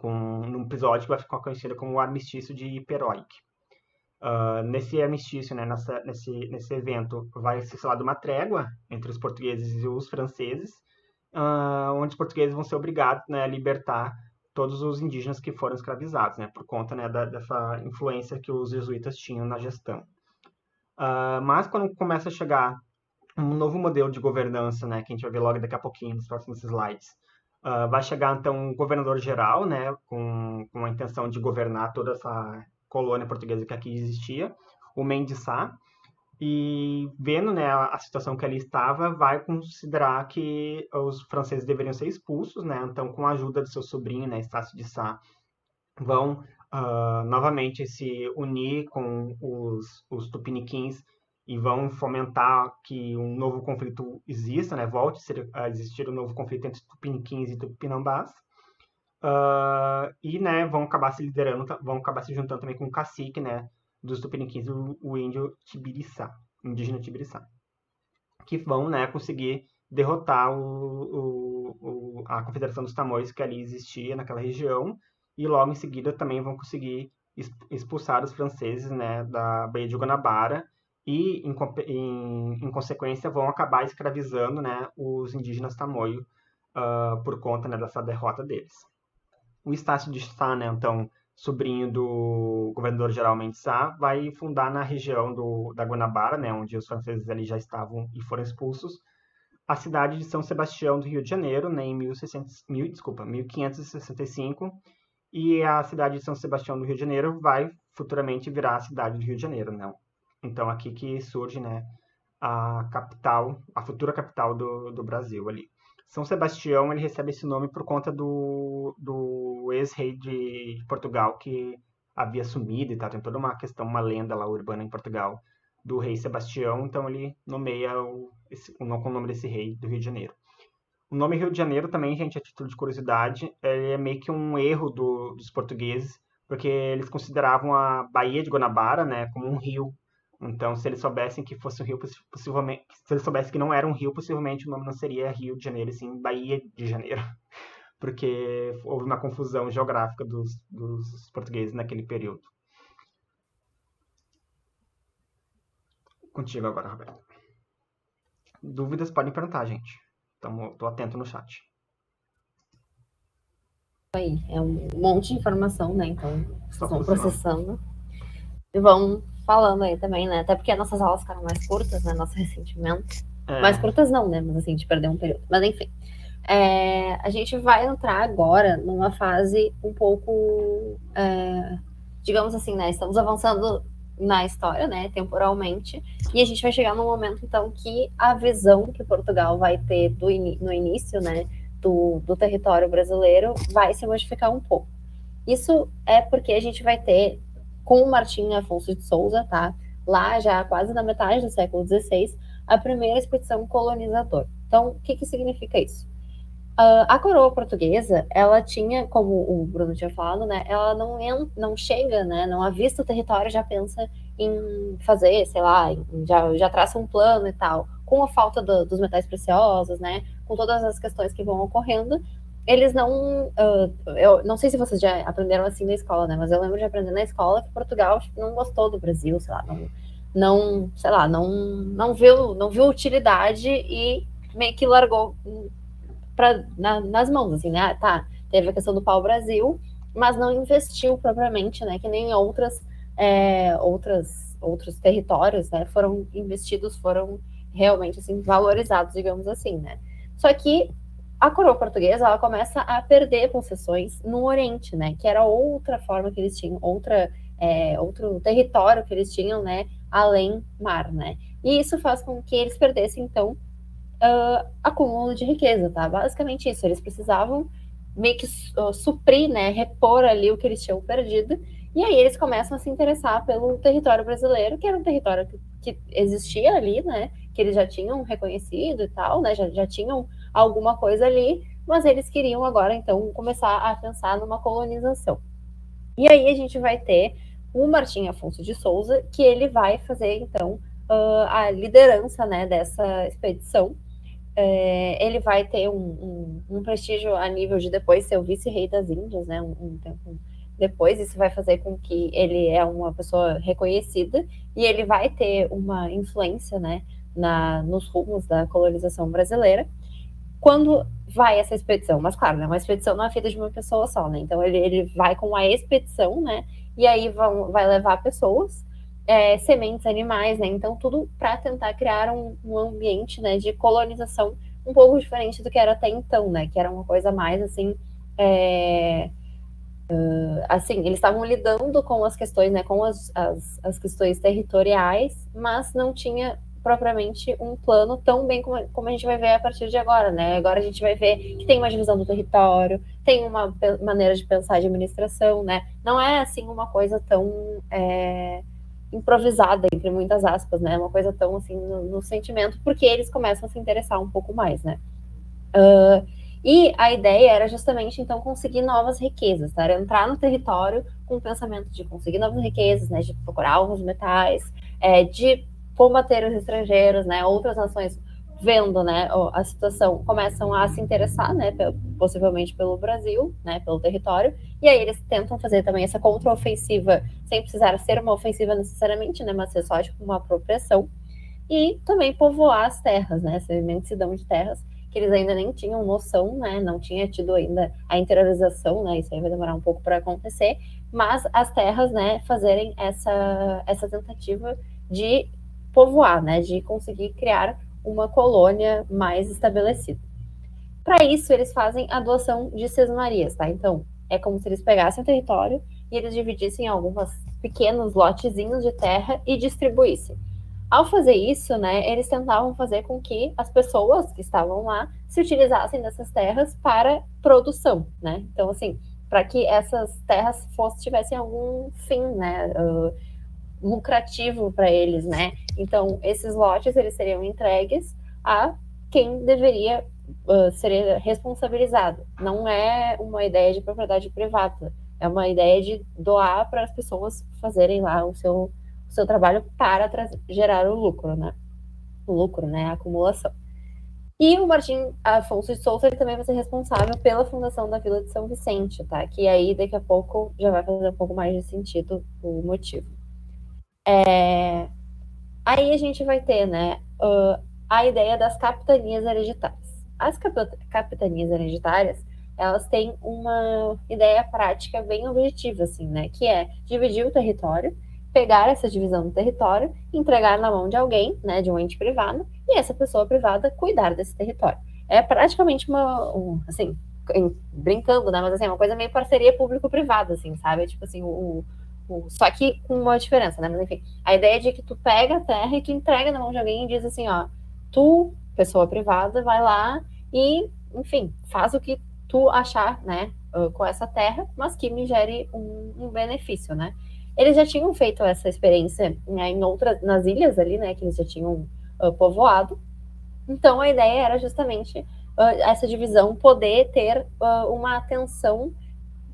num episódio que vai ficar conhecido como o Armistício de Iperoig. Nesse armistício, né, nesse evento, vai ser selada uma trégua entre os portugueses e os franceses, onde os portugueses vão ser obrigados, né, a libertar todos os indígenas que foram escravizados, né, por conta, né, dessa influência que os jesuítas tinham na gestão. Mas quando começa a chegar um novo modelo de governança, né, que a gente vai ver logo daqui a pouquinho nos próximos slides, vai chegar, então, um governador-geral, né, com a intenção de governar toda essa colônia portuguesa que aqui existia, o Mendes Sá, e vendo, né, a situação que ali estava, vai considerar que os franceses deveriam ser expulsos, né, então, com a ajuda de seu sobrinho, né, Estácio de Sá, vão novamente se unir com os tupiniquins e vão fomentar que um novo conflito exista, né? Volte a existir um novo conflito entre Tupiniquins e Tupinambás. E, né, vão acabar se liderando, vão acabar se juntando também com o cacique, né, dos Tupiniquins, o índio Tibiriçá, indígena Tibiriçá, que vão, né, conseguir derrotar a Confederação dos Tamoios que ali existia naquela região, e logo em seguida também vão conseguir expulsar os franceses, né, da Baía de Guanabara, e em consequência vão acabar escravizando, né, os indígenas Tamoio por conta, né, dessa derrota deles. O Estácio de Sá, né, então sobrinho do governador-geral Mendes Sá, vai fundar na região da Guanabara, né, onde os franceses ali já estavam e foram expulsos, a cidade de São Sebastião do Rio de Janeiro, né, em 1565, e a cidade de São Sebastião do Rio de Janeiro vai futuramente virar a cidade do Rio de Janeiro, né? Então aqui que surge, né, a capital, a futura capital do Brasil ali. São Sebastião, ele recebe esse nome por conta do ex-rei de Portugal que havia sumido e tal. Tem toda uma questão, uma lenda lá urbana em Portugal do rei Sebastião, então ele nomeia com o nome desse rei do Rio de Janeiro. O nome Rio de Janeiro também, gente, a título de curiosidade, é meio que um erro dos portugueses, porque eles consideravam a Baía de Guanabara, né, como um rio. Então, se eles soubessem que fosse um rio, possivelmente, se eles soubessem que não era um rio, possivelmente o nome não seria Rio de Janeiro, e sim Baía de Janeiro, porque houve uma confusão geográfica dos portugueses naquele período. Contigo agora, Roberto. Dúvidas podem perguntar, gente. Tô atento no chat. Aí, é um monte de informação, né? Então, vocês vão processando e vão falando aí também, né? Até porque as nossas aulas ficaram mais curtas, né? Nosso ressentimento. Mais curtas não, né? Mas assim, a gente perdeu um período. Mas enfim. A gente vai entrar agora numa fase um pouco, digamos assim, né? Estamos avançando na história, né? Temporalmente. E a gente vai chegar num momento, então, que a visão que Portugal vai ter no início, né? Do território brasileiro vai se modificar um pouco. Isso é porque a gente vai ter, com o Martim Afonso de Souza, tá? Lá já quase na metade do século XVI, a primeira expedição colonizadora. Então, o que significa isso? A coroa portuguesa, ela tinha, como o Bruno tinha falado, né? Ela não chega, né? Não avista o território, já pensa em fazer, sei lá, já traça um plano e tal. Com a falta dos metais preciosos, né? Com todas as questões que vão ocorrendo, eles não... eu não sei se vocês já aprenderam assim na escola, né? Mas eu lembro de aprender na escola que Portugal não gostou do Brasil, sei lá, não viu utilidade e meio que largou nas mãos, assim, né? Tá, teve a questão do pau-brasil, mas não investiu propriamente, né? Que nem outros territórios, né? Foram investidos, foram realmente, assim, valorizados, digamos assim, né? Só que a coroa portuguesa, ela começa a perder concessões no Oriente, né? Que era outra forma que eles tinham, outro território que eles tinham, né? Além mar, né? E isso faz com que eles perdessem, então, acúmulo de riqueza, tá? Basicamente isso, eles precisavam meio que suprir, né, repor ali o que eles tinham perdido, e aí eles começam a se interessar pelo território brasileiro, que era um território que existia ali, né, que eles já tinham reconhecido e tal, né, já tinham alguma coisa ali, mas eles queriam agora, então, começar a pensar numa colonização. E aí a gente vai ter o Martim Afonso de Souza, que ele vai fazer, então, a liderança, né, dessa expedição. Ele vai ter um prestígio a nível de depois ser o vice-rei das Índias, né, um tempo depois. Isso vai fazer com que ele é uma pessoa reconhecida e ele vai ter uma influência, né, nos rumos da colonização brasileira. Quando vai essa expedição? Mas claro, né, uma expedição não é feita de uma pessoa só, né? Então ele vai com a expedição, né? E aí vai levar pessoas, sementes, animais, né? Então tudo para tentar criar um ambiente, né, de colonização um pouco diferente do que era até então, né? Que era uma coisa mais assim, assim, eles estavam lidando com as questões, né? Com as questões territoriais, mas não tinha propriamente um plano tão bem como a gente vai ver a partir de agora, né? Agora a gente vai ver que tem uma divisão do território, tem uma maneira de pensar de administração, né? Não é assim uma coisa tão improvisada, entre muitas aspas, né? Uma coisa tão assim no sentimento, porque eles começam a se interessar um pouco mais, né? E a ideia era justamente, então, conseguir novas riquezas, tá? Era entrar no território com o pensamento de conseguir novas riquezas, né? De procurar alguns metais, de combater os estrangeiros, né? Outras nações vendo, né, a situação, começam a se interessar, né, possivelmente pelo Brasil, né, pelo território, e aí eles tentam fazer também essa contraofensiva, sem precisar ser uma ofensiva necessariamente, né, mas ser só tipo uma apropriação, e também povoar as terras, né, essa imensidão de terras, que eles ainda nem tinham noção, né, não tinha tido ainda a interiorização, né, isso aí vai demorar um pouco para acontecer, mas as terras, né, fazerem essa tentativa de povoar, né, de conseguir criar uma colônia mais estabelecida. Para isso, eles fazem a doação de sesmarias, tá? Então, é como se eles pegassem o território e eles dividissem em alguns pequenos lotezinhos de terra e distribuíssem. Ao fazer isso, né, eles tentavam fazer com que as pessoas que estavam lá se utilizassem dessas terras para produção, né? Então, assim, para que essas terras tivessem algum fim, né, lucrativo para eles, né? Então, esses lotes eles seriam entregues a quem deveria ser responsabilizado. Não é uma ideia de propriedade privada, é uma ideia de doar para as pessoas fazerem lá o seu trabalho para gerar o lucro, né? O lucro, né? A acumulação. E o Martim Afonso de Souza ele também vai ser responsável pela fundação da Vila de São Vicente, tá? Que aí daqui a pouco já vai fazer um pouco mais de sentido o motivo. Aí a gente vai ter, né, a ideia das capitanias hereditárias. As capitanias hereditárias, elas têm uma ideia prática bem objetiva, assim, né, que é dividir o território, pegar essa divisão do território, entregar na mão de alguém, né, de um ente privado, e essa pessoa privada cuidar desse território. É praticamente assim, brincando, né, mas assim, é uma coisa meio parceria público-privada, assim, sabe? Tipo assim, só que com uma diferença, né? Mas enfim, a ideia de que tu pega a terra e tu entrega na mão de alguém e diz assim, ó, tu, pessoa privada, vai lá e, enfim, faz o que tu achar, né, com essa terra, mas que me gere um benefício, né? Eles já tinham feito essa experiência, né, nas ilhas ali, né, que eles já tinham povoado. Então a ideia era justamente essa divisão poder ter uma atenção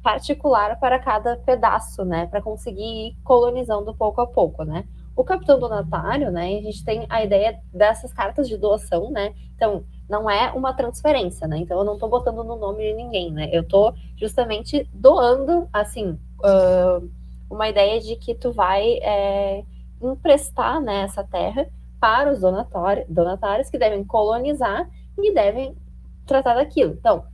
particular para cada pedaço, né, para conseguir ir colonizando pouco a pouco, né. O capitão donatário, né, a gente tem a ideia dessas cartas de doação, né, então não é uma transferência, né, então eu não estou botando no nome de ninguém, né, eu estou justamente doando, assim, uma ideia de que tu vai emprestar, né, essa terra para os donatários que devem colonizar e devem tratar daquilo. Então,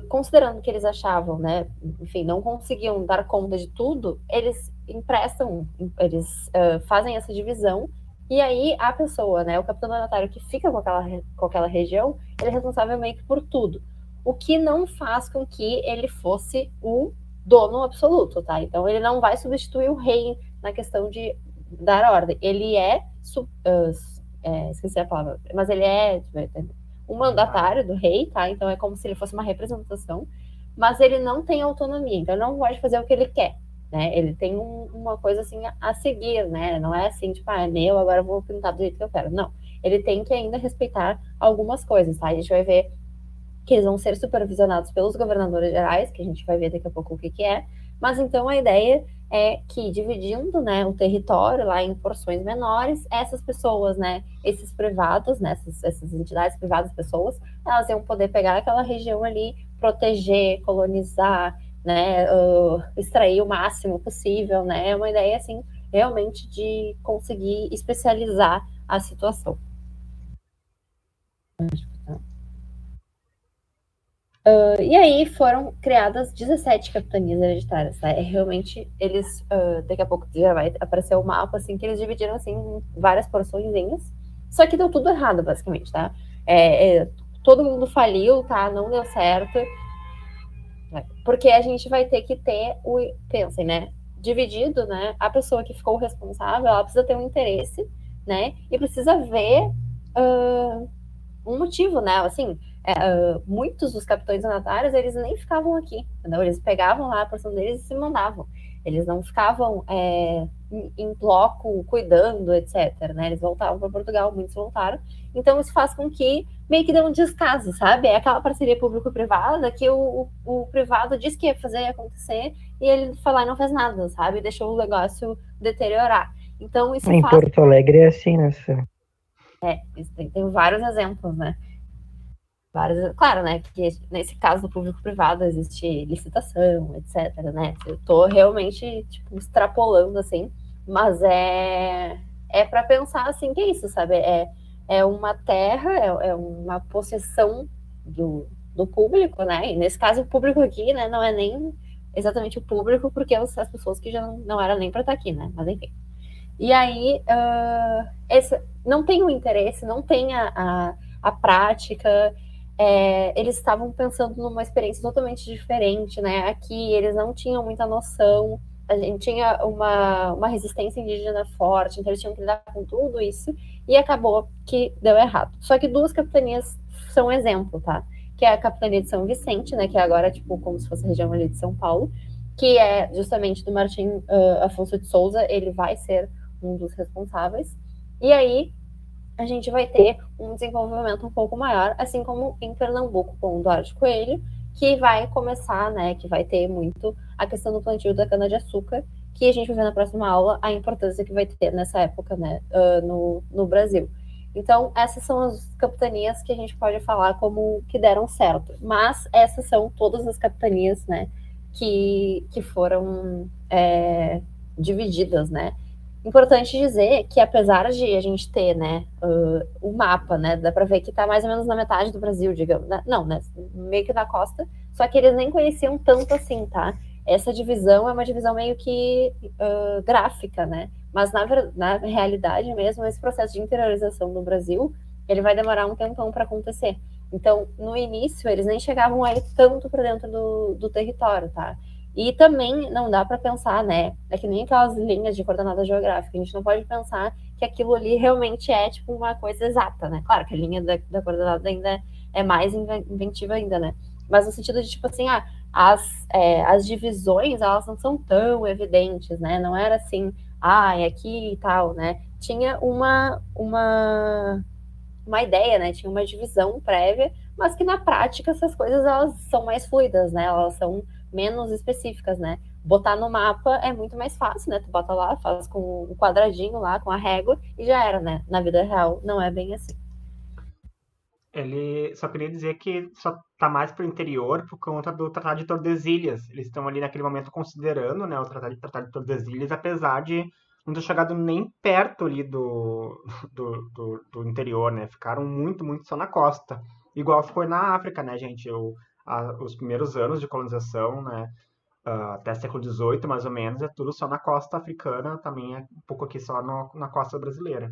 considerando que eles achavam, né, enfim, não conseguiam dar conta de tudo, eles emprestam, eles fazem essa divisão, e aí a pessoa, né, o capitão donatário que fica com aquela região, ele é responsável meio que por tudo, o que não faz com que ele fosse o dono absoluto, tá? Então ele não vai substituir o rei na questão de dar ordem, ele esqueci a palavra, mas ele é um mandatário do rei, tá? Então é como se ele fosse uma representação, mas ele não tem autonomia, então ele não pode fazer o que ele quer, né? Ele tem uma coisa assim a seguir, né? Não é assim, tipo, é meu, agora eu vou pintar do jeito que eu quero. Não. Ele tem que ainda respeitar algumas coisas, tá? A gente vai ver que eles vão ser supervisionados pelos governadores gerais, que a gente vai ver daqui a pouco o que é, mas então a ideia é que dividindo, né, o território lá em porções menores, essas pessoas, né, esses privados, né, essas entidades privadas, pessoas, elas iam poder pegar aquela região ali, proteger, colonizar, né, extrair o máximo possível, né, é uma ideia, assim, realmente de conseguir especializar a situação. E aí foram criadas 17 capitanias hereditárias, tá? Realmente, eles, daqui a pouco já vai aparecer o mapa, assim, que eles dividiram, assim, em várias porçõezinhas, só que deu tudo errado, basicamente, tá? Todo mundo faliu, tá? Não deu certo, porque a gente vai ter que ter pensem, né? Dividido, né? A pessoa que ficou responsável, ela precisa ter um interesse, né? E precisa ver um motivo, né? Assim, muitos dos capitães donatários, eles nem ficavam aqui, entendeu? Eles pegavam lá a porção deles e se mandavam. Eles não ficavam em bloco cuidando, etc. Né? Eles voltavam para Portugal, muitos voltaram. Então isso faz com que meio que dê um descaso, sabe? É aquela parceria público-privada que o privado disse que ia fazer acontecer e ele foi lá e não fez nada, sabe? Deixou o negócio deteriorar. Então isso Em faz... Porto Alegre é assim, né? Tem vários exemplos, né? Claro, né, que nesse caso do público-privado existe licitação, etc, né, eu tô realmente, tipo, extrapolando, assim, mas é para pensar, assim, que é isso, sabe, é uma terra, é uma possessão do público, né, e nesse caso o público aqui, né, não é nem exatamente o público, porque as pessoas que já não eram nem para estar aqui, né, mas enfim. E aí, não tem o interesse, não tem a prática, eles estavam pensando numa experiência totalmente diferente, né? Aqui eles não tinham muita noção, a gente tinha uma resistência indígena forte, então eles tinham que lidar com tudo isso, e acabou que deu errado. Só que 2 capitanias são exemplo, tá? Que é a capitania de São Vicente, né? Que é agora, tipo, como se fosse a região ali de São Paulo, que é justamente do Martim Afonso de Souza, ele vai ser um dos responsáveis. E aí a gente vai ter um desenvolvimento um pouco maior, assim como em Pernambuco com o Duarte Coelho, que vai começar, né, que vai ter muito a questão do plantio da cana-de-açúcar, que a gente vai ver na próxima aula a importância que vai ter nessa época, né, no Brasil. Então, essas são as capitanias que a gente pode falar como que deram certo. Mas essas são todas as capitanias, né, que foram divididas, né. Importante dizer que, apesar de a gente ter, né, o mapa, né, dá para ver que está mais ou menos na metade do Brasil, digamos, né? Não, né, meio que na costa, só que eles nem conheciam tanto assim, tá? Essa divisão é uma divisão meio que gráfica, né? Mas na realidade mesmo, esse processo de interiorização do Brasil, ele vai demorar um tempão para acontecer. Então, no início, eles nem chegavam a ir tanto para dentro do território, tá? E também não dá para pensar, né? É que nem aquelas linhas de coordenada geográfica. A gente não pode pensar que aquilo ali realmente é tipo uma coisa exata, né? Claro que a linha da coordenada ainda é mais inventiva ainda, né? Mas no sentido de tipo assim, as divisões elas não são tão evidentes, né? Não era assim, é aqui e tal, né? Tinha uma ideia, né? Tinha uma divisão prévia, mas que na prática essas coisas elas são mais fluidas, né? Elas são menos específicas, né? Botar no mapa é muito mais fácil, né? Tu bota lá, faz com um quadradinho lá, com a régua, e já era, né? Na vida real não é bem assim. Ele só queria dizer que só tá mais pro interior por conta do Tratado de Tordesilhas. Eles estão ali naquele momento considerando, né, o Tratado de Tordesilhas, apesar de não ter chegado nem perto ali do interior, né? Ficaram muito, muito só na costa. Igual ficou na África, né, gente? Os primeiros anos de colonização, né, até século XVIII, mais ou menos, é tudo só na costa africana, também é um pouco aqui só na costa brasileira.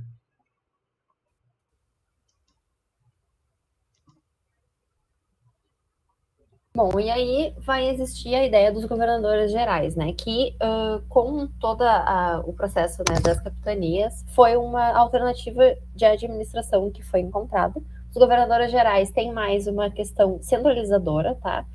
Bom, e aí vai existir a ideia dos governadores gerais, né? Que com todo o processo, né, das capitanias, foi uma alternativa de administração que foi encontrada. Os governadores gerais têm mais uma questão centralizadora, tá?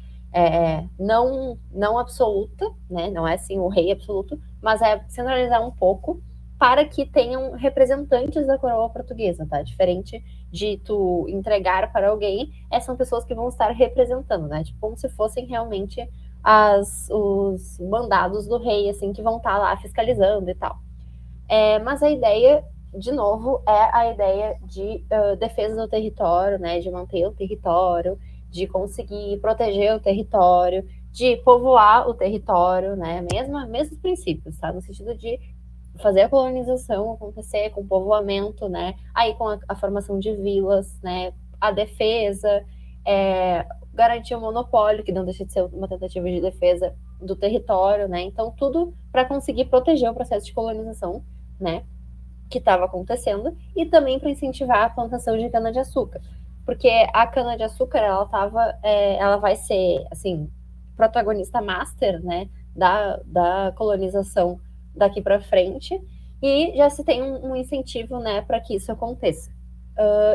Não absoluta, né? Não é assim o rei absoluto, mas é centralizar um pouco para que tenham representantes da coroa portuguesa, tá? Diferente de tu entregar para alguém, são pessoas que vão estar representando, né? Tipo, como se fossem realmente os mandados do rei, assim, que vão estar lá fiscalizando e tal. Mas a ideia, de novo, é a ideia de defesa do território, né? De manter o território, de conseguir proteger o território, de povoar o território, né? Mesmos princípios, tá? No sentido de fazer a colonização acontecer com o povoamento, né? Aí com a formação de vilas, né? A defesa, garantir o monopólio, que não deixa de ser uma tentativa de defesa do território, né? Então, tudo para conseguir proteger o processo de colonização, né? Que estava acontecendo, e também para incentivar a plantação de cana-de-açúcar. Porque a cana-de-açúcar, ela vai ser, assim, protagonista master, né? Da colonização daqui para frente, e já se tem um incentivo, né, para que isso aconteça.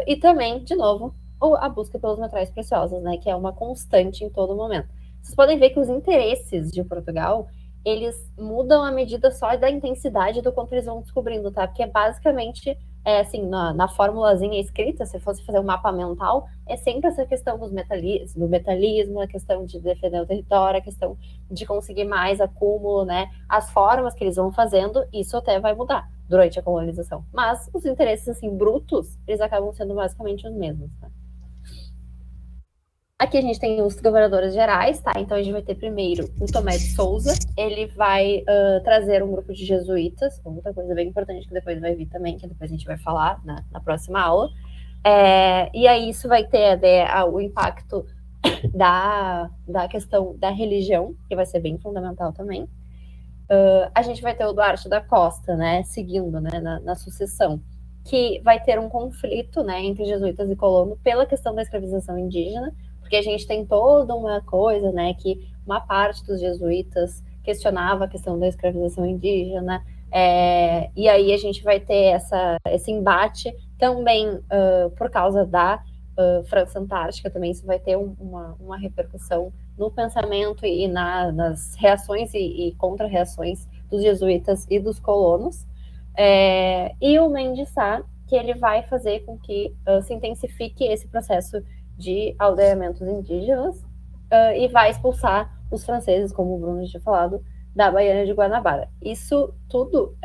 E também, de novo, a busca pelos metais preciosos, né, que é uma constante em todo momento. Vocês podem ver que os interesses de Portugal, eles mudam a medida só da intensidade do quanto eles vão descobrindo, tá? Porque basicamente, assim, na formulazinha escrita, se fosse fazer um mapa mental, é sempre essa questão do metalismo, a questão de defender o território, a questão de conseguir mais acúmulo, né? As formas que eles vão fazendo, isso até vai mudar durante a colonização. Mas os interesses, assim, brutos, eles acabam sendo basicamente os mesmos, tá? Aqui a gente tem os governadores gerais, tá? Então a gente vai ter primeiro o Tomé de Souza, ele vai trazer um grupo de jesuítas, outra coisa bem importante que depois vai vir também, que depois a gente vai falar na próxima aula. E aí isso vai ter o impacto da questão da religião, que vai ser bem fundamental também. A gente vai ter o Duarte da Costa, né, seguindo, né, na sucessão, que vai ter um conflito, né, entre jesuítas e colono pela questão da escravização indígena, porque a gente tem toda uma coisa, né, que uma parte dos jesuítas questionava a questão da escravização indígena, e aí a gente vai ter esse embate também por causa da França Antártica, também isso vai ter uma repercussão no pensamento e nas reações e contra-reações dos jesuítas e dos colonos. E o Mendes Sá, que ele vai fazer com que se intensifique esse processo de aldeamentos indígenas e vai expulsar os franceses, como o Bruno tinha falado, da Baía de Guanabara. Isso tudo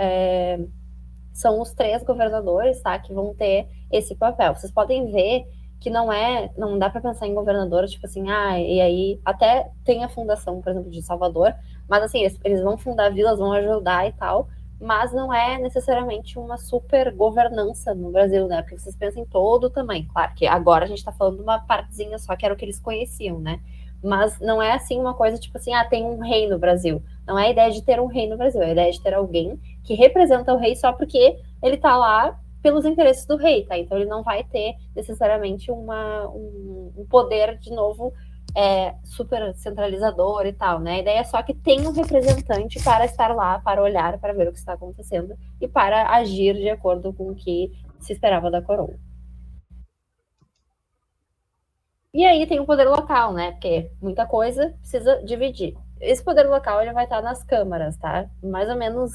são os 3 governadores, tá, que vão ter esse papel. Vocês podem ver que não dá para pensar em governador, tipo assim, e aí até tem a fundação, por exemplo, de Salvador, mas assim, eles vão fundar vilas, vão ajudar e tal, mas não é necessariamente uma super governança no Brasil, né? Porque vocês pensam em todo o tamanho. Claro que agora a gente tá falando de uma partezinha só, que era o que eles conheciam, né? Mas não é assim uma coisa tipo assim, tem um rei no Brasil. Não é a ideia de ter um rei no Brasil, é a ideia de ter alguém que representa o rei só porque ele tá lá pelos interesses do rei, tá? Então ele não vai ter necessariamente um poder, de novo, super centralizador e tal, né? A ideia é só que tem um representante para estar lá, para olhar, para ver o que está acontecendo e para agir de acordo com o que se esperava da coroa. E aí tem o poder local, né? Porque muita coisa precisa dividir. Esse poder local ele vai estar nas câmaras, tá? Mais ou menos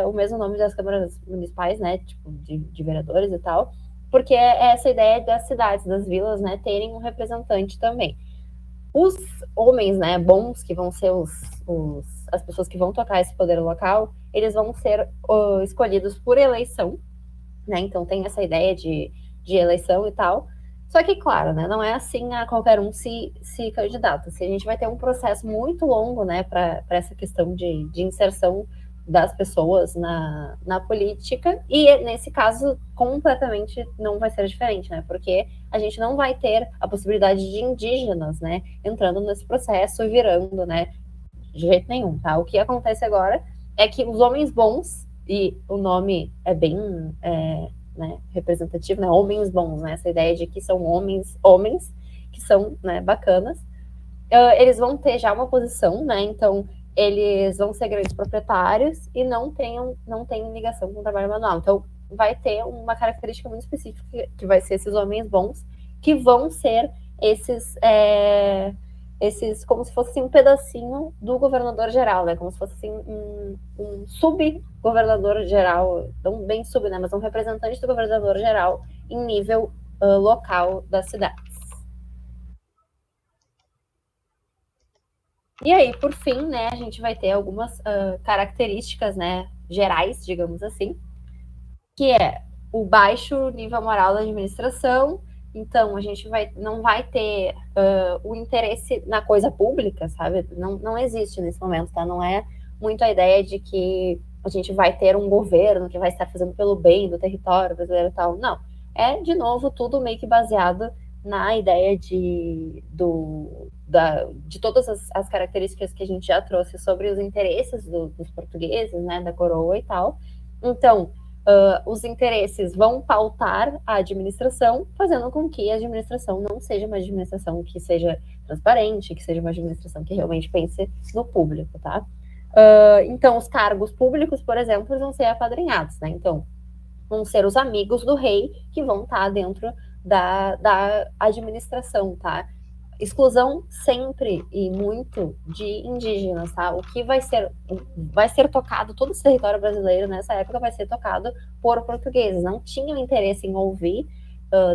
o mesmo nome das câmaras municipais, né? Tipo, de vereadores e tal. Porque é essa ideia das cidades, das vilas, né? Terem um representante também. Os homens, né, bons, que vão ser as pessoas que vão tocar esse poder local, eles vão ser escolhidos por eleição, né? Então tem essa ideia de eleição e tal. Só que, claro, né, não é assim a qualquer um se candidata. A gente vai ter um processo muito longo, né, para essa questão de inserção das pessoas na política, e nesse caso completamente não vai ser diferente, né, porque a gente não vai ter a possibilidade de indígenas, né, entrando nesse processo e virando, né, de jeito nenhum, tá? O que acontece agora é que os homens bons, e o nome é bem né, representativo, né, homens bons, né, essa ideia de que são homens que são, né, bacanas, eles vão ter já uma posição, né, então eles vão ser grandes proprietários e não tem ligação com o trabalho manual. Então, vai ter uma característica muito específica que vai ser esses homens bons, que vão ser esses como se fosse assim, um pedacinho do governador geral, né? Como se fosse assim, um sub-governador geral, não bem sub, né? Mas um representante do governador geral em nível local da cidade. E aí, por fim, né, a gente vai ter algumas características, né, gerais, digamos assim, que é o baixo nível moral da administração. Então, a gente não vai ter o interesse na coisa pública, sabe? Não existe nesse momento, tá? Não é muito a ideia de que a gente vai ter um governo que vai estar fazendo pelo bem do território brasileiro e tal. Não. É, de novo, tudo meio que baseado na ideia de todas as características que a gente já trouxe sobre os interesses dos portugueses, né, da coroa e tal. Então, os interesses vão pautar a administração, fazendo com que a administração não seja uma administração que seja transparente, que seja uma administração que realmente pense no público, tá? Então, os cargos públicos, por exemplo, vão ser apadrinhados, né? Então, vão ser os amigos do rei que vão estar dentro da administração, tá? exclusão sempre e muito de indígenas, tá? O que vai ser tocado, todo esse território brasileiro nessa época vai ser tocado por portugueses. Não tinham interesse em ouvir,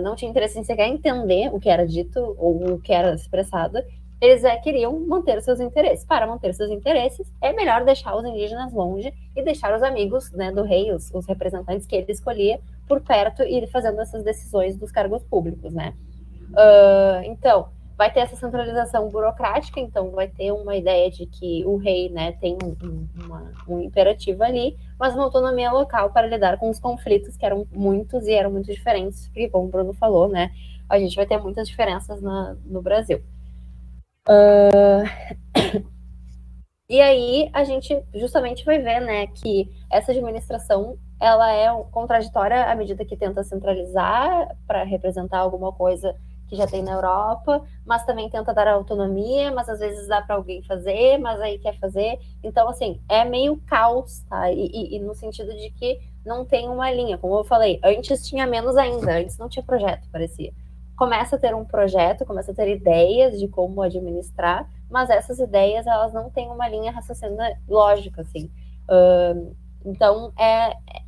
não tinham interesse em sequer entender o que era dito ou o que era expressado. Eles queriam manter seus interesses. Para manter seus interesses, é melhor deixar os indígenas longe e deixar os amigos, né, do rei, os representantes que ele escolhia, por perto e fazendo essas decisões dos cargos públicos, né? Então, vai ter essa centralização burocrática, então vai ter uma ideia de que o rei, né, tem um imperativo ali, mas uma autonomia local para lidar com os conflitos que eram muitos e eram muito diferentes, porque como o Bruno falou, né, a gente vai ter muitas diferenças no Brasil. E aí a gente justamente vai ver, né, que essa administração ela é contraditória à medida que tenta centralizar para representar alguma coisa que já tem na Europa, mas também tenta dar autonomia, mas às vezes dá para alguém fazer, mas aí quer fazer. Então, assim, é meio caos, tá? E no sentido de que não tem uma linha. Como eu falei, antes tinha menos ainda, antes não tinha projeto, parecia. Começa a ter um projeto, começa a ter ideias de como administrar, mas essas ideias elas não têm uma linha raciocínio lógica, assim. Então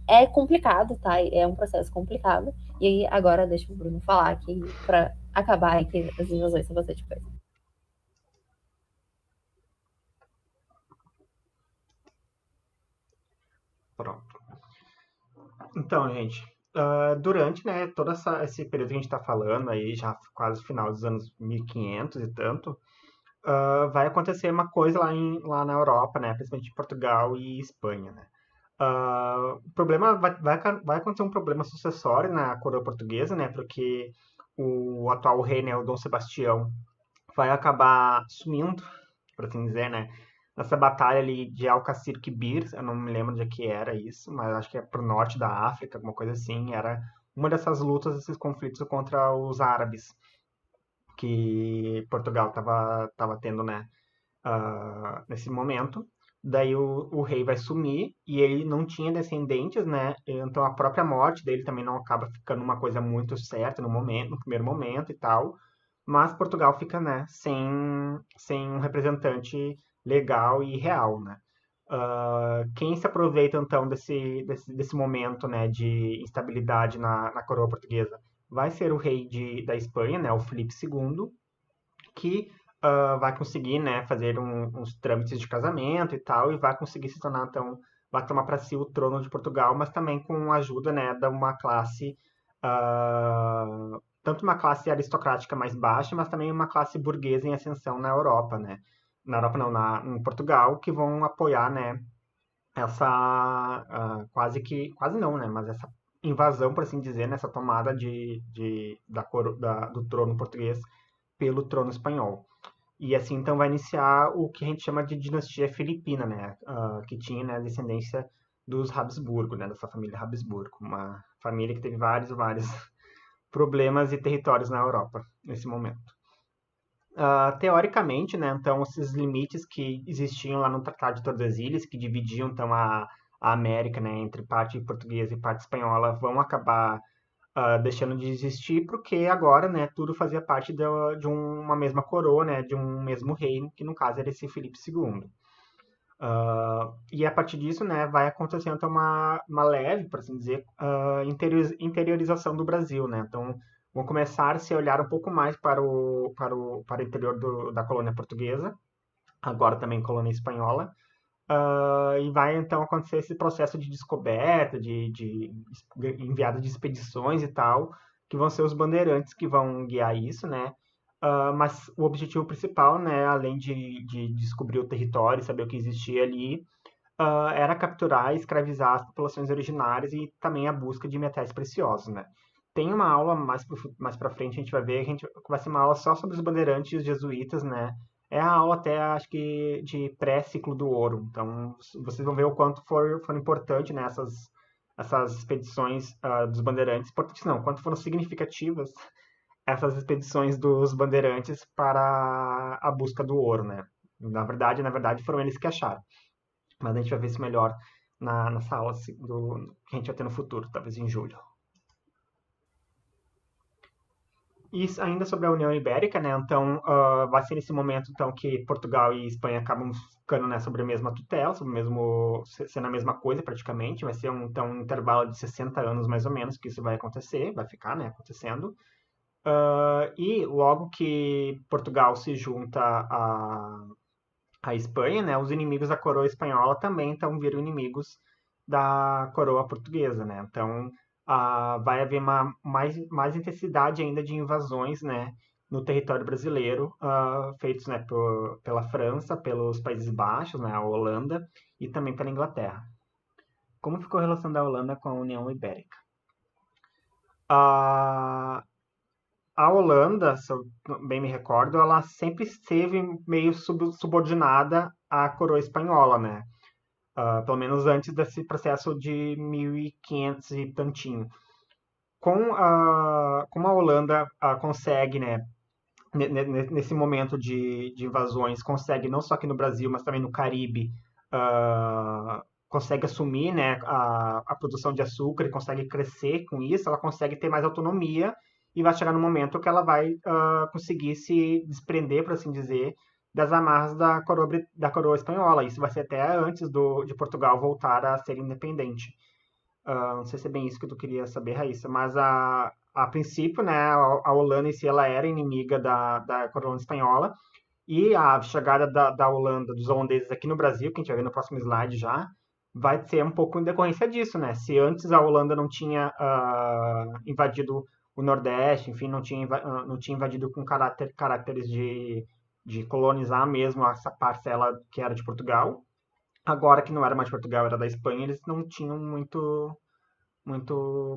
é complicado, tá? É um processo complicado. E aí agora deixa o Bruno falar aqui para acabar aqui as invasões são bastante coisa. Pronto. Então, gente, durante, né, todo esse período que a gente está falando aí, já quase final dos anos 1500 e tanto, vai acontecer uma coisa lá na Europa, né, principalmente em Portugal e Espanha, né. O problema vai acontecer um problema sucessório na coroa portuguesa, né, porque o atual rei, né, o Dom Sebastião, vai acabar sumindo, por assim dizer, né? Nessa batalha ali de Alcácer Quibir, eu não me lembro de que era isso, mas acho que é pro norte da África, alguma coisa assim. Era uma dessas lutas, esses conflitos contra os árabes que Portugal tava tendo, né? Nesse momento. Daí o rei vai sumir e ele não tinha descendentes, né? Então a própria morte dele também não acaba ficando uma coisa muito certa no primeiro momento e tal. Mas Portugal fica, né, sem um representante legal e real, né? Quem se aproveita então desse momento, né, de instabilidade na coroa portuguesa vai ser o rei da Espanha, né, o Filipe II, que vai conseguir, né, fazer uns trâmites de casamento e tal, e vai conseguir se tornar, então, vai tomar para si o trono de Portugal, mas também com a ajuda, né, de uma classe, tanto uma classe aristocrática mais baixa, mas também uma classe burguesa em ascensão na Europa, né, na Europa não, em Portugal, que vão apoiar, né, essa, quase não, né, mas essa invasão, por assim dizer, nessa tomada do trono português pelo trono espanhol. E assim, então, vai iniciar o que a gente chama de dinastia filipina, né? Que tinha, né, a descendência dos Habsburgo, né? Dessa família Habsburgo. Uma família que teve vários problemas e territórios na Europa nesse momento. Teoricamente, né, então, esses limites que existiam lá no Tratado de Tordesilhas, que dividiam, então, a América, né, entre parte portuguesa e parte espanhola, vão acabar deixando de existir, porque agora, né, tudo fazia parte de uma mesma coroa, né, de um mesmo reino, que no caso era esse Filipe II. E a partir disso, né, vai acontecendo então, uma leve, por assim dizer, interiorização do Brasil, né? Então, vão começar a se olhar um pouco mais para o interior da colônia portuguesa, agora também colônia espanhola, e vai então acontecer esse processo de descoberta, de enviada de expedições e tal, que vão ser os bandeirantes que vão guiar isso, né? Mas o objetivo principal, né, além de descobrir o território e saber o que existia ali, era capturar e escravizar as populações originárias e também a busca de metais preciosos, né? Tem uma aula mais para frente, a gente vai ver, vai ser uma aula só sobre os bandeirantes jesuítas, né? É a aula até, acho que, de pré-ciclo do ouro. Então, vocês vão ver o quanto foram importantes, né, essas expedições dos bandeirantes. Importantes não, quanto foram significativas essas expedições dos bandeirantes para a busca do ouro, né? Na verdade, foram eles que acharam. Mas a gente vai ver isso melhor nessa aula que a gente vai ter no futuro, talvez em julho. Isso ainda sobre a União Ibérica, né? Então, vai ser nesse momento então que Portugal e Espanha acabam ficando, né, sobre a mesma tutela, sobre o mesmo, sendo a mesma coisa praticamente. Vai ser então um intervalo de 60 anos mais ou menos que isso vai acontecer, vai ficar, né, acontecendo. E logo que Portugal se junta à Espanha, né, os inimigos da coroa espanhola também então viram inimigos da coroa portuguesa, né? Então, vai haver mais intensidade ainda de invasões, né, no território brasileiro, feitos, né, pela França, pelos Países Baixos, né, a Holanda e também pela Inglaterra. Como ficou a relação da Holanda com a União Ibérica? A Holanda, se eu bem me recordo, ela sempre esteve meio subordinada à coroa espanhola, né? Pelo menos antes desse processo de 1500 e tantinho. Como a Holanda consegue, né, nesse momento de invasões, consegue não só aqui no Brasil, mas também no Caribe, consegue assumir, né, a produção de açúcar e consegue crescer com isso, ela consegue ter mais autonomia e vai chegar no momento que ela vai conseguir se desprender, por assim dizer, das amarras da coroa espanhola. Isso vai ser até antes de Portugal voltar a ser independente. Não sei se é bem isso que tu queria saber, Raíssa, mas a princípio, né, a Holanda em si ela era inimiga da coroa espanhola e a chegada da Holanda, dos holandeses aqui no Brasil, que a gente vai ver no próximo slide já, vai ser um pouco em decorrência disso, né? Se antes a Holanda não tinha invadido o Nordeste, enfim, não tinha invadido com caracteres de colonizar mesmo essa parcela que era de Portugal, agora que não era mais de Portugal, era da Espanha, eles não tinham muito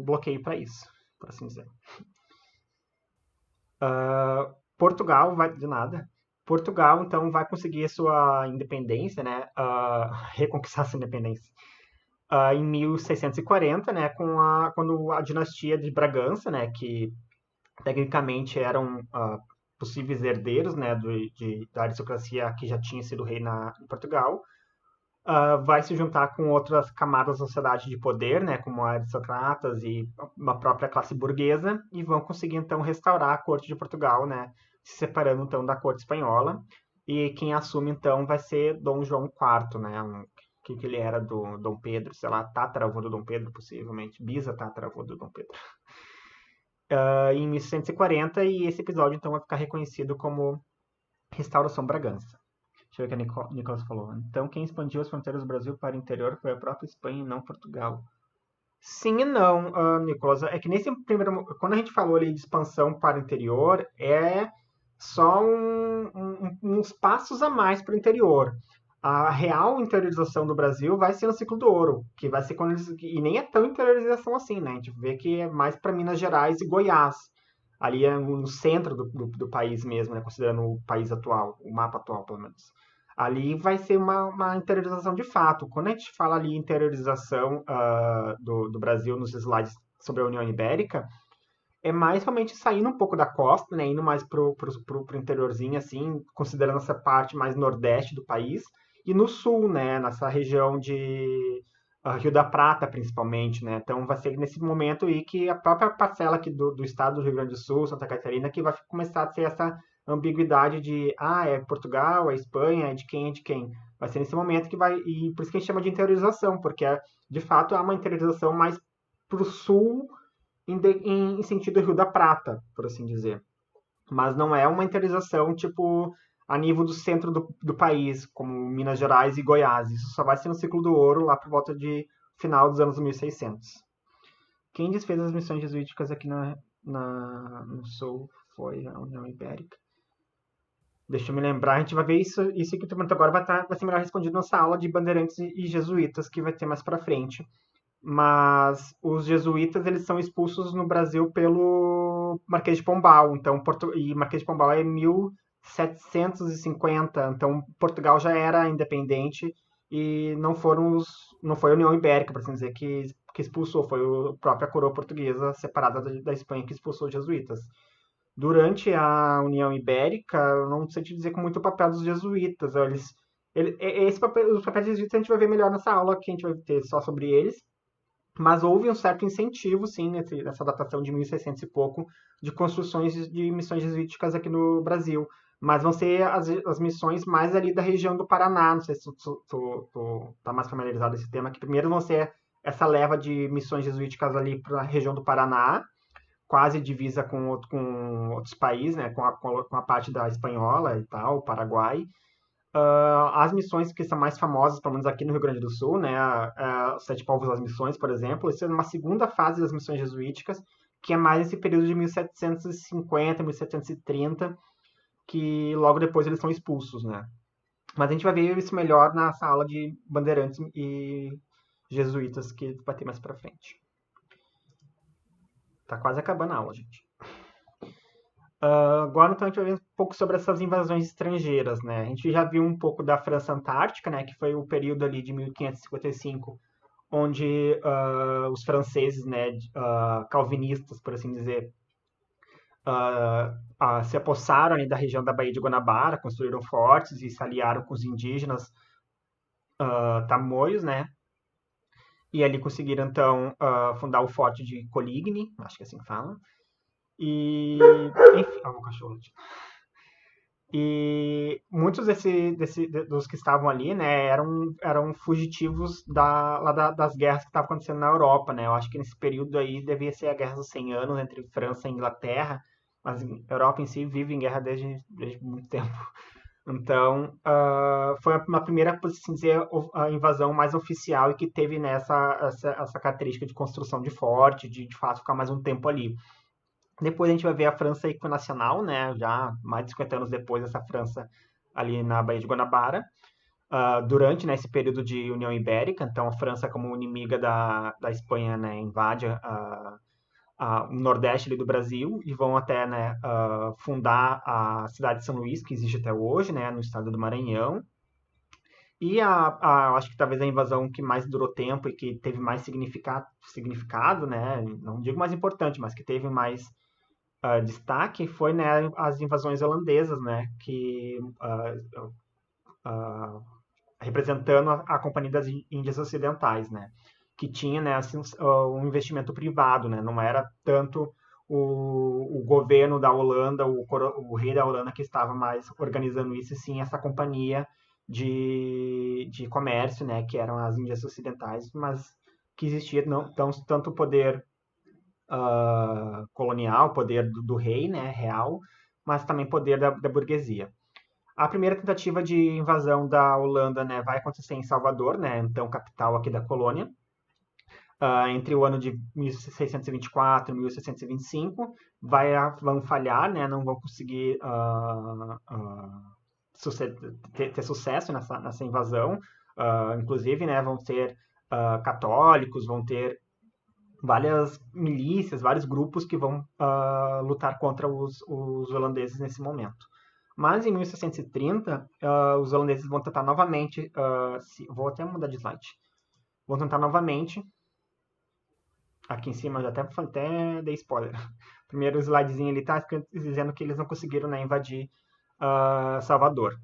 bloqueio para isso, por assim dizer. Portugal vai de nada. Portugal então vai conseguir a sua independência, né? Reconquistar sua independência em 1640, né? Quando a dinastia de Bragança, né? Que tecnicamente eram possíveis herdeiros, né? Da aristocracia que já tinha sido rei em Portugal. Vai se juntar com outras camadas da sociedade de poder, né, como aristocratas e uma própria classe burguesa, e vão conseguir então restaurar a corte de Portugal, né, se separando então da corte espanhola. E quem assume então vai ser Dom João IV, né, que ele era do Dom Pedro, sei lá, tataravô do Dom Pedro, possivelmente, bisatataravô do Dom Pedro. Em 1640, e esse episódio então vai ficar reconhecido como Restauração Bragança. Deixa eu ver o que a Nicolas falou. Então, quem expandiu as fronteiras do Brasil para o interior foi a própria Espanha e não Portugal. Sim e não, Nicolas. É que nesse primeiro... Quando a gente falou ali de expansão para o interior, é só uns passos a mais para o interior. A real interiorização do Brasil vai ser no ciclo do ouro, que vai ser quando eles... E nem é tão interiorização assim, né? A gente vê que é mais para Minas Gerais e Goiás. Ali é no centro do país mesmo, né? Considerando o país atual, o mapa atual, pelo menos. Ali vai ser uma interiorização de fato. Quando a gente fala ali interiorização do Brasil nos slides sobre a União Ibérica, é mais realmente saindo um pouco da costa, né, indo mais pro interiorzinho, assim, considerando essa parte mais nordeste do país, e no sul, né, nessa região de Rio da Prata, principalmente, né. Então vai ser nesse momento aí que a própria parcela aqui do estado do Rio Grande do Sul, Santa Catarina, que vai começar a ter essa ambiguidade de, é Portugal, é Espanha, é de quem, é de quem. Vai ser nesse momento que vai, e por isso que a gente chama de interiorização, porque de fato há uma interiorização mais pro sul, em sentido Rio da Prata, por assim dizer. Mas não é uma interiorização, tipo, a nível do centro do país, como Minas Gerais e Goiás. Isso só vai ser no ciclo do ouro, lá por volta de final dos anos 1600. Quem desfez as missões jesuíticas aqui no sul foi a União Ibérica. Deixa eu me lembrar, a gente vai ver isso que tu perguntou agora vai ser melhor respondido nessa aula de bandeirantes e jesuítas, que vai ter mais pra frente. Mas os jesuítas, eles são expulsos no Brasil pelo Marquês de Pombal. Então, e Marquês de Pombal é 1750. Então, Portugal já era independente e não foi a União Ibérica, por assim dizer, que expulsou. Foi a própria coroa portuguesa, separada da Espanha, que expulsou os jesuítas. Durante a União Ibérica, eu não sei te dizer com muito o papel dos jesuítas. Os papéis dos jesuítas a gente vai ver melhor nessa aula, que a gente vai ter só sobre eles. Mas houve um certo incentivo, sim, nessa datação de 1600 e pouco, de construções de missões jesuíticas aqui no Brasil. Mas vão ser as missões mais ali da região do Paraná. Não sei se tu tá mais familiarizado com esse tema, que primeiro vão ser essa leva de missões jesuíticas ali para a região do Paraná, quase divisa com outros países, né, com a parte da espanhola e tal, Paraguai. As missões que são mais famosas, pelo menos aqui no Rio Grande do Sul, né, os Sete Povos das Missões, por exemplo, isso é uma segunda fase das missões jesuíticas, que é mais esse período de 1750, 1730, que logo depois eles são expulsos, né. Mas a gente vai ver isso melhor nessa aula de bandeirantes e jesuítas que vai ter mais pra frente. Tá quase acabando a aula, gente. Agora, então, a gente vai ver um pouco sobre essas invasões estrangeiras, né? A gente já viu um pouco da França Antártica, né? Que foi o período ali de 1555, onde os franceses, né? Calvinistas, por assim dizer, se apossaram ali da região da Baía de Guanabara, construíram fortes e se aliaram com os indígenas tamoios, né? E ali conseguiram, então, fundar o forte de Coligny, acho que é assim que fala. E, enfim, meu cachorro. E muitos dos que estavam ali, né, eram fugitivos das guerras que estavam acontecendo na Europa, né? Eu acho que nesse período aí devia ser a Guerra dos 100 Anos entre França e Inglaterra, mas a Europa em si vive em guerra desde muito tempo. Então, foi uma primeira, por assim dizer, a invasão mais oficial e que teve essa característica de construção de forte, de fato ficar mais um tempo ali. Depois a gente vai ver a França equinacional, né? Já mais de 50 anos depois, essa França ali na Baía de Guanabara. Durante, né, esse período de União Ibérica, então a França, como inimiga da Espanha, né, invade o nordeste ali do Brasil e vão até, né, fundar a cidade de São Luís, que existe até hoje, né, no estado do Maranhão. E acho que talvez a invasão que mais durou tempo e que teve mais significado, né, não digo mais importante, mas que teve mais destaque foi, né, as invasões holandesas, né, que representando a Companhia das Índias Ocidentais, né, que tinha, né, assim, um investimento privado, né, não era tanto o governo da Holanda, o rei da Holanda que estava mais organizando isso, e sim essa companhia de comércio, né, que eram as Índias Ocidentais, mas que existia não tanto o poder colonial, poder do rei, né, real, mas também poder da burguesia. A primeira tentativa de invasão da Holanda, né, vai acontecer em Salvador, né, então capital aqui da colônia, entre o ano de 1624 e 1625, vão falhar, né, não vão conseguir ter sucesso nessa invasão, inclusive, né, vão ter católicos, vão ter várias milícias, vários grupos que vão lutar contra os holandeses nesse momento. Mas em 1630, os holandeses vão tentar novamente, vou até mudar de slide, vão tentar novamente, aqui em cima já até dei spoiler, primeiro slidezinho ali está dizendo que eles não conseguiram, né, invadir Salvador,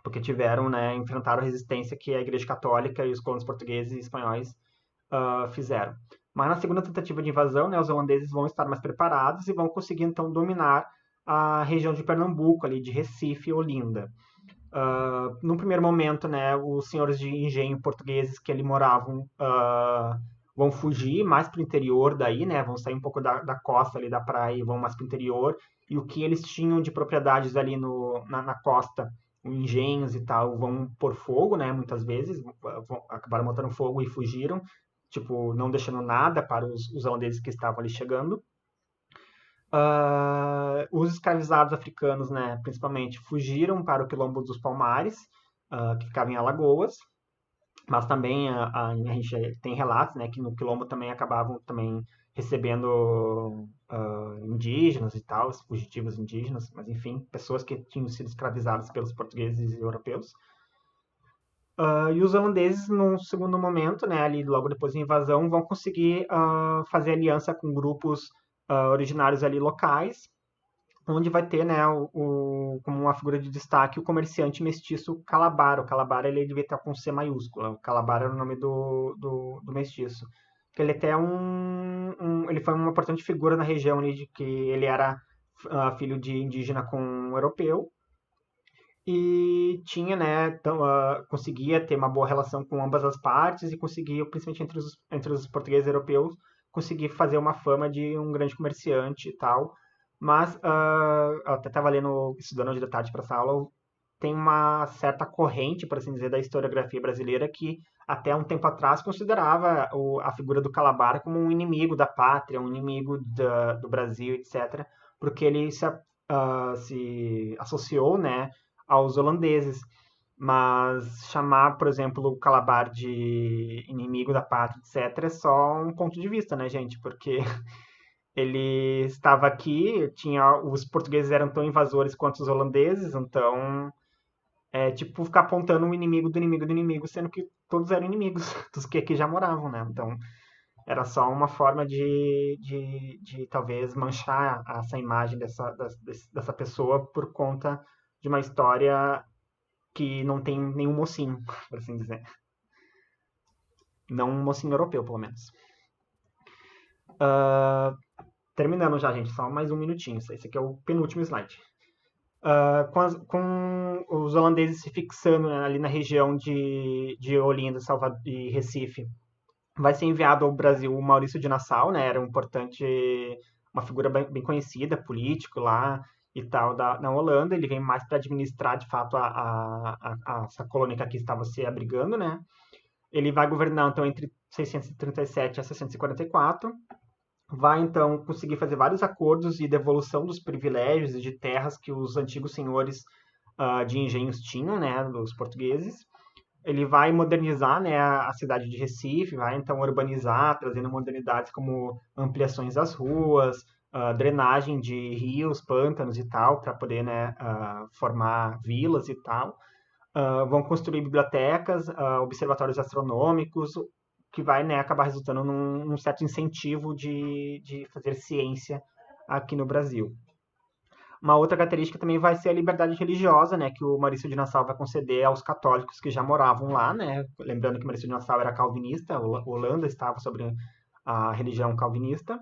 porque enfrentaram a resistência que a Igreja Católica e os colonos portugueses e espanhóis fizeram. Mas na segunda tentativa de invasão, né, os holandeses vão estar mais preparados e vão conseguir, então, dominar a região de Pernambuco, ali de Recife e Olinda. No primeiro momento, né, os senhores de engenho portugueses que ali moravam vão fugir mais para o interior daí, né, vão sair um pouco da costa ali da praia e vão mais para o interior. E o que eles tinham de propriedades ali na costa, engenhos e tal, vão por fogo, né, muitas vezes, acabaram botando fogo e fugiram, tipo, não deixando nada para os holandeses que estavam ali chegando. Os escravizados africanos, né, principalmente, fugiram para o Quilombo dos Palmares, que ficava em Alagoas, mas também a gente tem relatos, né, que no Quilombo também acabavam também recebendo indígenas e tal, fugitivos indígenas, mas enfim, pessoas que tinham sido escravizadas pelos portugueses e europeus. E os holandeses, num segundo momento, né, ali logo depois da invasão, vão conseguir fazer aliança com grupos originários ali locais, onde vai ter, né, como uma figura de destaque o comerciante mestiço Calabar. O Calabar ele devia estar com C maiúsculo. O Calabar era o nome do mestiço, que ele até ele foi uma importante figura na região ali, de que ele era filho de indígena com um europeu, e tinha, né, conseguia ter uma boa relação com ambas as partes e conseguia, principalmente entre os portugueses e europeus, conseguir fazer uma fama de um grande comerciante e tal. Mas eu até estava lendo, estudando hoje de tarde para essa aula, tem uma certa corrente, por assim dizer, da historiografia brasileira que até um tempo atrás considerava a figura do Calabar como um inimigo da pátria, um inimigo do Brasil, etc., porque ele se associou, né, aos holandeses. Mas chamar, por exemplo, o Calabar de inimigo da pátria, etc., é só um ponto de vista, né, gente? Porque ele estava aqui, os portugueses eram tão invasores quanto os holandeses, então é tipo ficar apontando um inimigo do inimigo do inimigo, sendo que todos eram inimigos dos que aqui já moravam, né? Então era só uma forma de talvez manchar essa imagem dessa pessoa por conta de uma história que não tem nenhum mocinho, por assim dizer. Não um mocinho europeu, pelo menos. Terminando já, gente, só mais um minutinho. Esse aqui é o penúltimo slide. Com os holandeses se fixando, né, ali na região de Olinda, Salvador e Recife, vai ser enviado ao Brasil o Maurício de Nassau, né, era uma figura bem conhecida, político lá e tal, na Holanda. Ele vem mais para administrar, de fato, essa colônia que aqui estava se abrigando, né. Ele vai governar, então, entre 637 a 644. Vai, então, conseguir fazer vários acordos de devolução dos privilégios e de terras que os antigos senhores de engenhos tinham, né, dos portugueses. Ele vai modernizar, né, a cidade de Recife, vai, então, urbanizar, trazendo modernidades como ampliações das ruas, drenagem de rios, pântanos e tal, para poder, né, formar vilas e tal. Vão construir bibliotecas, observatórios astronômicos, que vai, né, acabar resultando num certo incentivo de fazer ciência aqui no Brasil. Uma outra característica também vai ser a liberdade religiosa, né, que o Maurício de Nassau vai conceder aos católicos que já moravam lá, né, lembrando que o Maurício de Nassau era calvinista, a Holanda estava sobre a religião calvinista,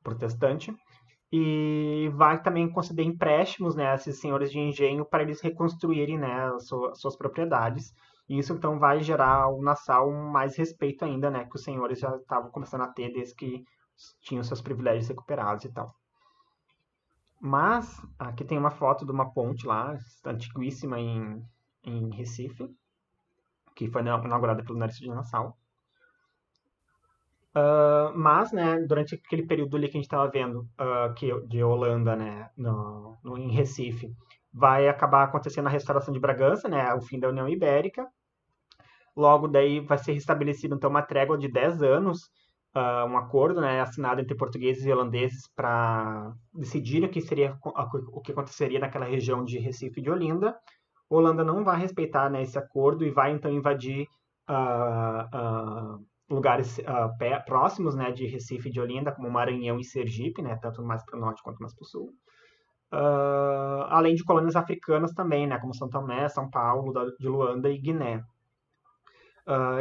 protestante, e vai também conceder empréstimos, né, a esses senhores de engenho para eles reconstruírem, né, suas propriedades. E isso então vai gerar ao Nassau mais respeito ainda, né, que os senhores já estavam começando a ter desde que tinham seus privilégios recuperados e tal. Mas aqui tem uma foto de uma ponte lá, antiguíssima em Recife, que foi inaugurada pelo Maurício de Nassau. Mas, né, durante aquele período ali que a gente estava vendo, de Holanda, né, em Recife, vai acabar acontecendo a restauração de Bragança, né, o fim da União Ibérica. Logo daí vai ser restabelecido então uma trégua de 10 anos, um acordo, né, assinado entre portugueses e holandeses para decidir o que aconteceria naquela região de Recife e de Olinda. A Holanda não vai respeitar, né, esse acordo e vai então invadir lugares próximos, né, de Recife e de Olinda, como Maranhão e Sergipe, né, tanto mais para o norte quanto mais para o sul. Além de colônias africanas também, né, como São Tomé, São Paulo, de Luanda e Guiné.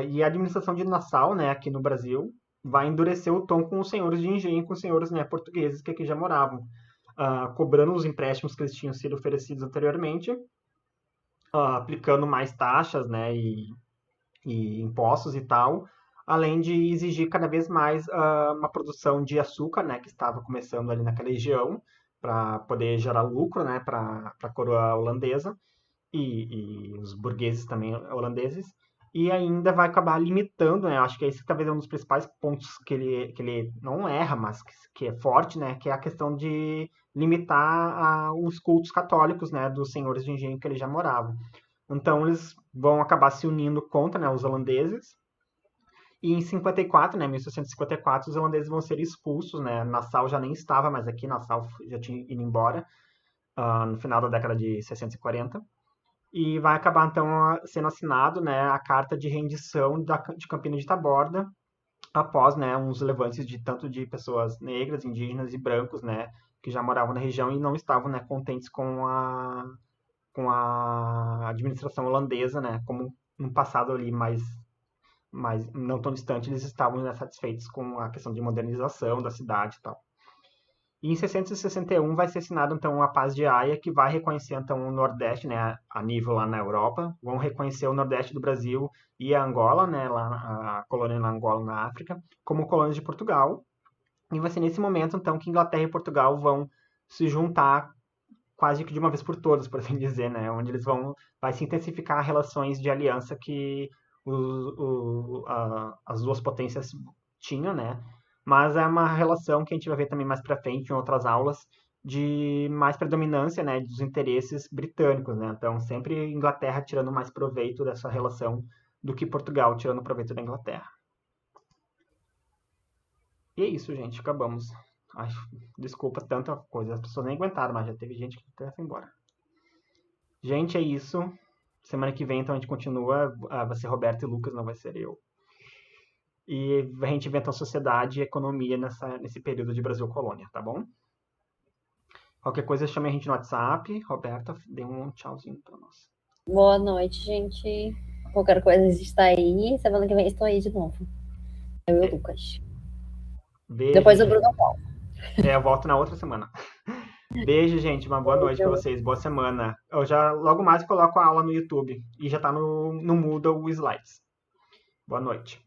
E a administração de Nassau, né, aqui no Brasil, vai endurecer o tom com os senhores de engenho, com os senhores, né, portugueses que aqui já moravam, cobrando os empréstimos que eles tinham sido oferecidos anteriormente, aplicando mais taxas, né, e impostos e tal, além de exigir cada vez mais uma produção de açúcar, né, que estava começando ali naquela região, para poder gerar lucro, né, para a coroa holandesa e os burgueses também holandeses. E ainda vai acabar limitando, né? Acho que esse talvez é um dos principais pontos que ele não erra, mas que é forte, né? Que é a questão de limitar os cultos católicos, né? Dos senhores de engenho que eles já moravam. Então eles vão acabar se unindo contra, né, os holandeses. E em 54, né, 1654, os holandeses vão ser expulsos, né? Nassau já nem estava mais aqui, Nassau já tinha ido embora no final da década de 640. E vai acabar, então, sendo assinado, né, a carta de rendição de Campina de Taborda, após, né, uns levantes tanto de pessoas negras, indígenas e brancos, né, que já moravam na região e não estavam, né, contentes com a administração holandesa, né, como no passado ali mais mas não tão distante, eles estavam, né, satisfeitos com a questão de modernização da cidade e tal. E em 661 vai ser assinado então a Paz de Haia, que vai reconhecer então o Nordeste, né, a nível lá na Europa, vão reconhecer o Nordeste do Brasil e a Angola, né, lá a colônia na Angola na África, como colônias de Portugal. E vai ser nesse momento então que Inglaterra e Portugal vão se juntar quase que de uma vez por todas, por assim dizer, né, onde eles vai se intensificar relações de aliança que as duas potências tinham, né? Mas é uma relação que a gente vai ver também mais para frente em outras aulas de mais predominância, né, dos interesses britânicos, né? Então, sempre Inglaterra tirando mais proveito dessa relação do que Portugal tirando proveito da Inglaterra. E é isso, gente, acabamos. Ai, desculpa tanta coisa, as pessoas nem aguentaram, mas já teve gente que até foi embora. Gente, é isso. Semana que vem, então, a gente continua. Vai ser Roberto e Lucas, não vai ser eu. E a gente inventa sociedade e economia nesse período de Brasil Colônia, tá bom? Qualquer coisa, chame a gente no WhatsApp. Roberta, dê um tchauzinho pra nós. Boa noite, gente. Qualquer coisa está aí. Semana que vem estou aí de novo. Eu e o Lucas. Beijo. Depois o Bruno Paulo. Eu volto na outra semana. Beijo, gente. Uma boa noite pra vocês. Boa semana. Eu já logo mais coloco a aula no YouTube. E já tá no Moodle o slides. Boa noite.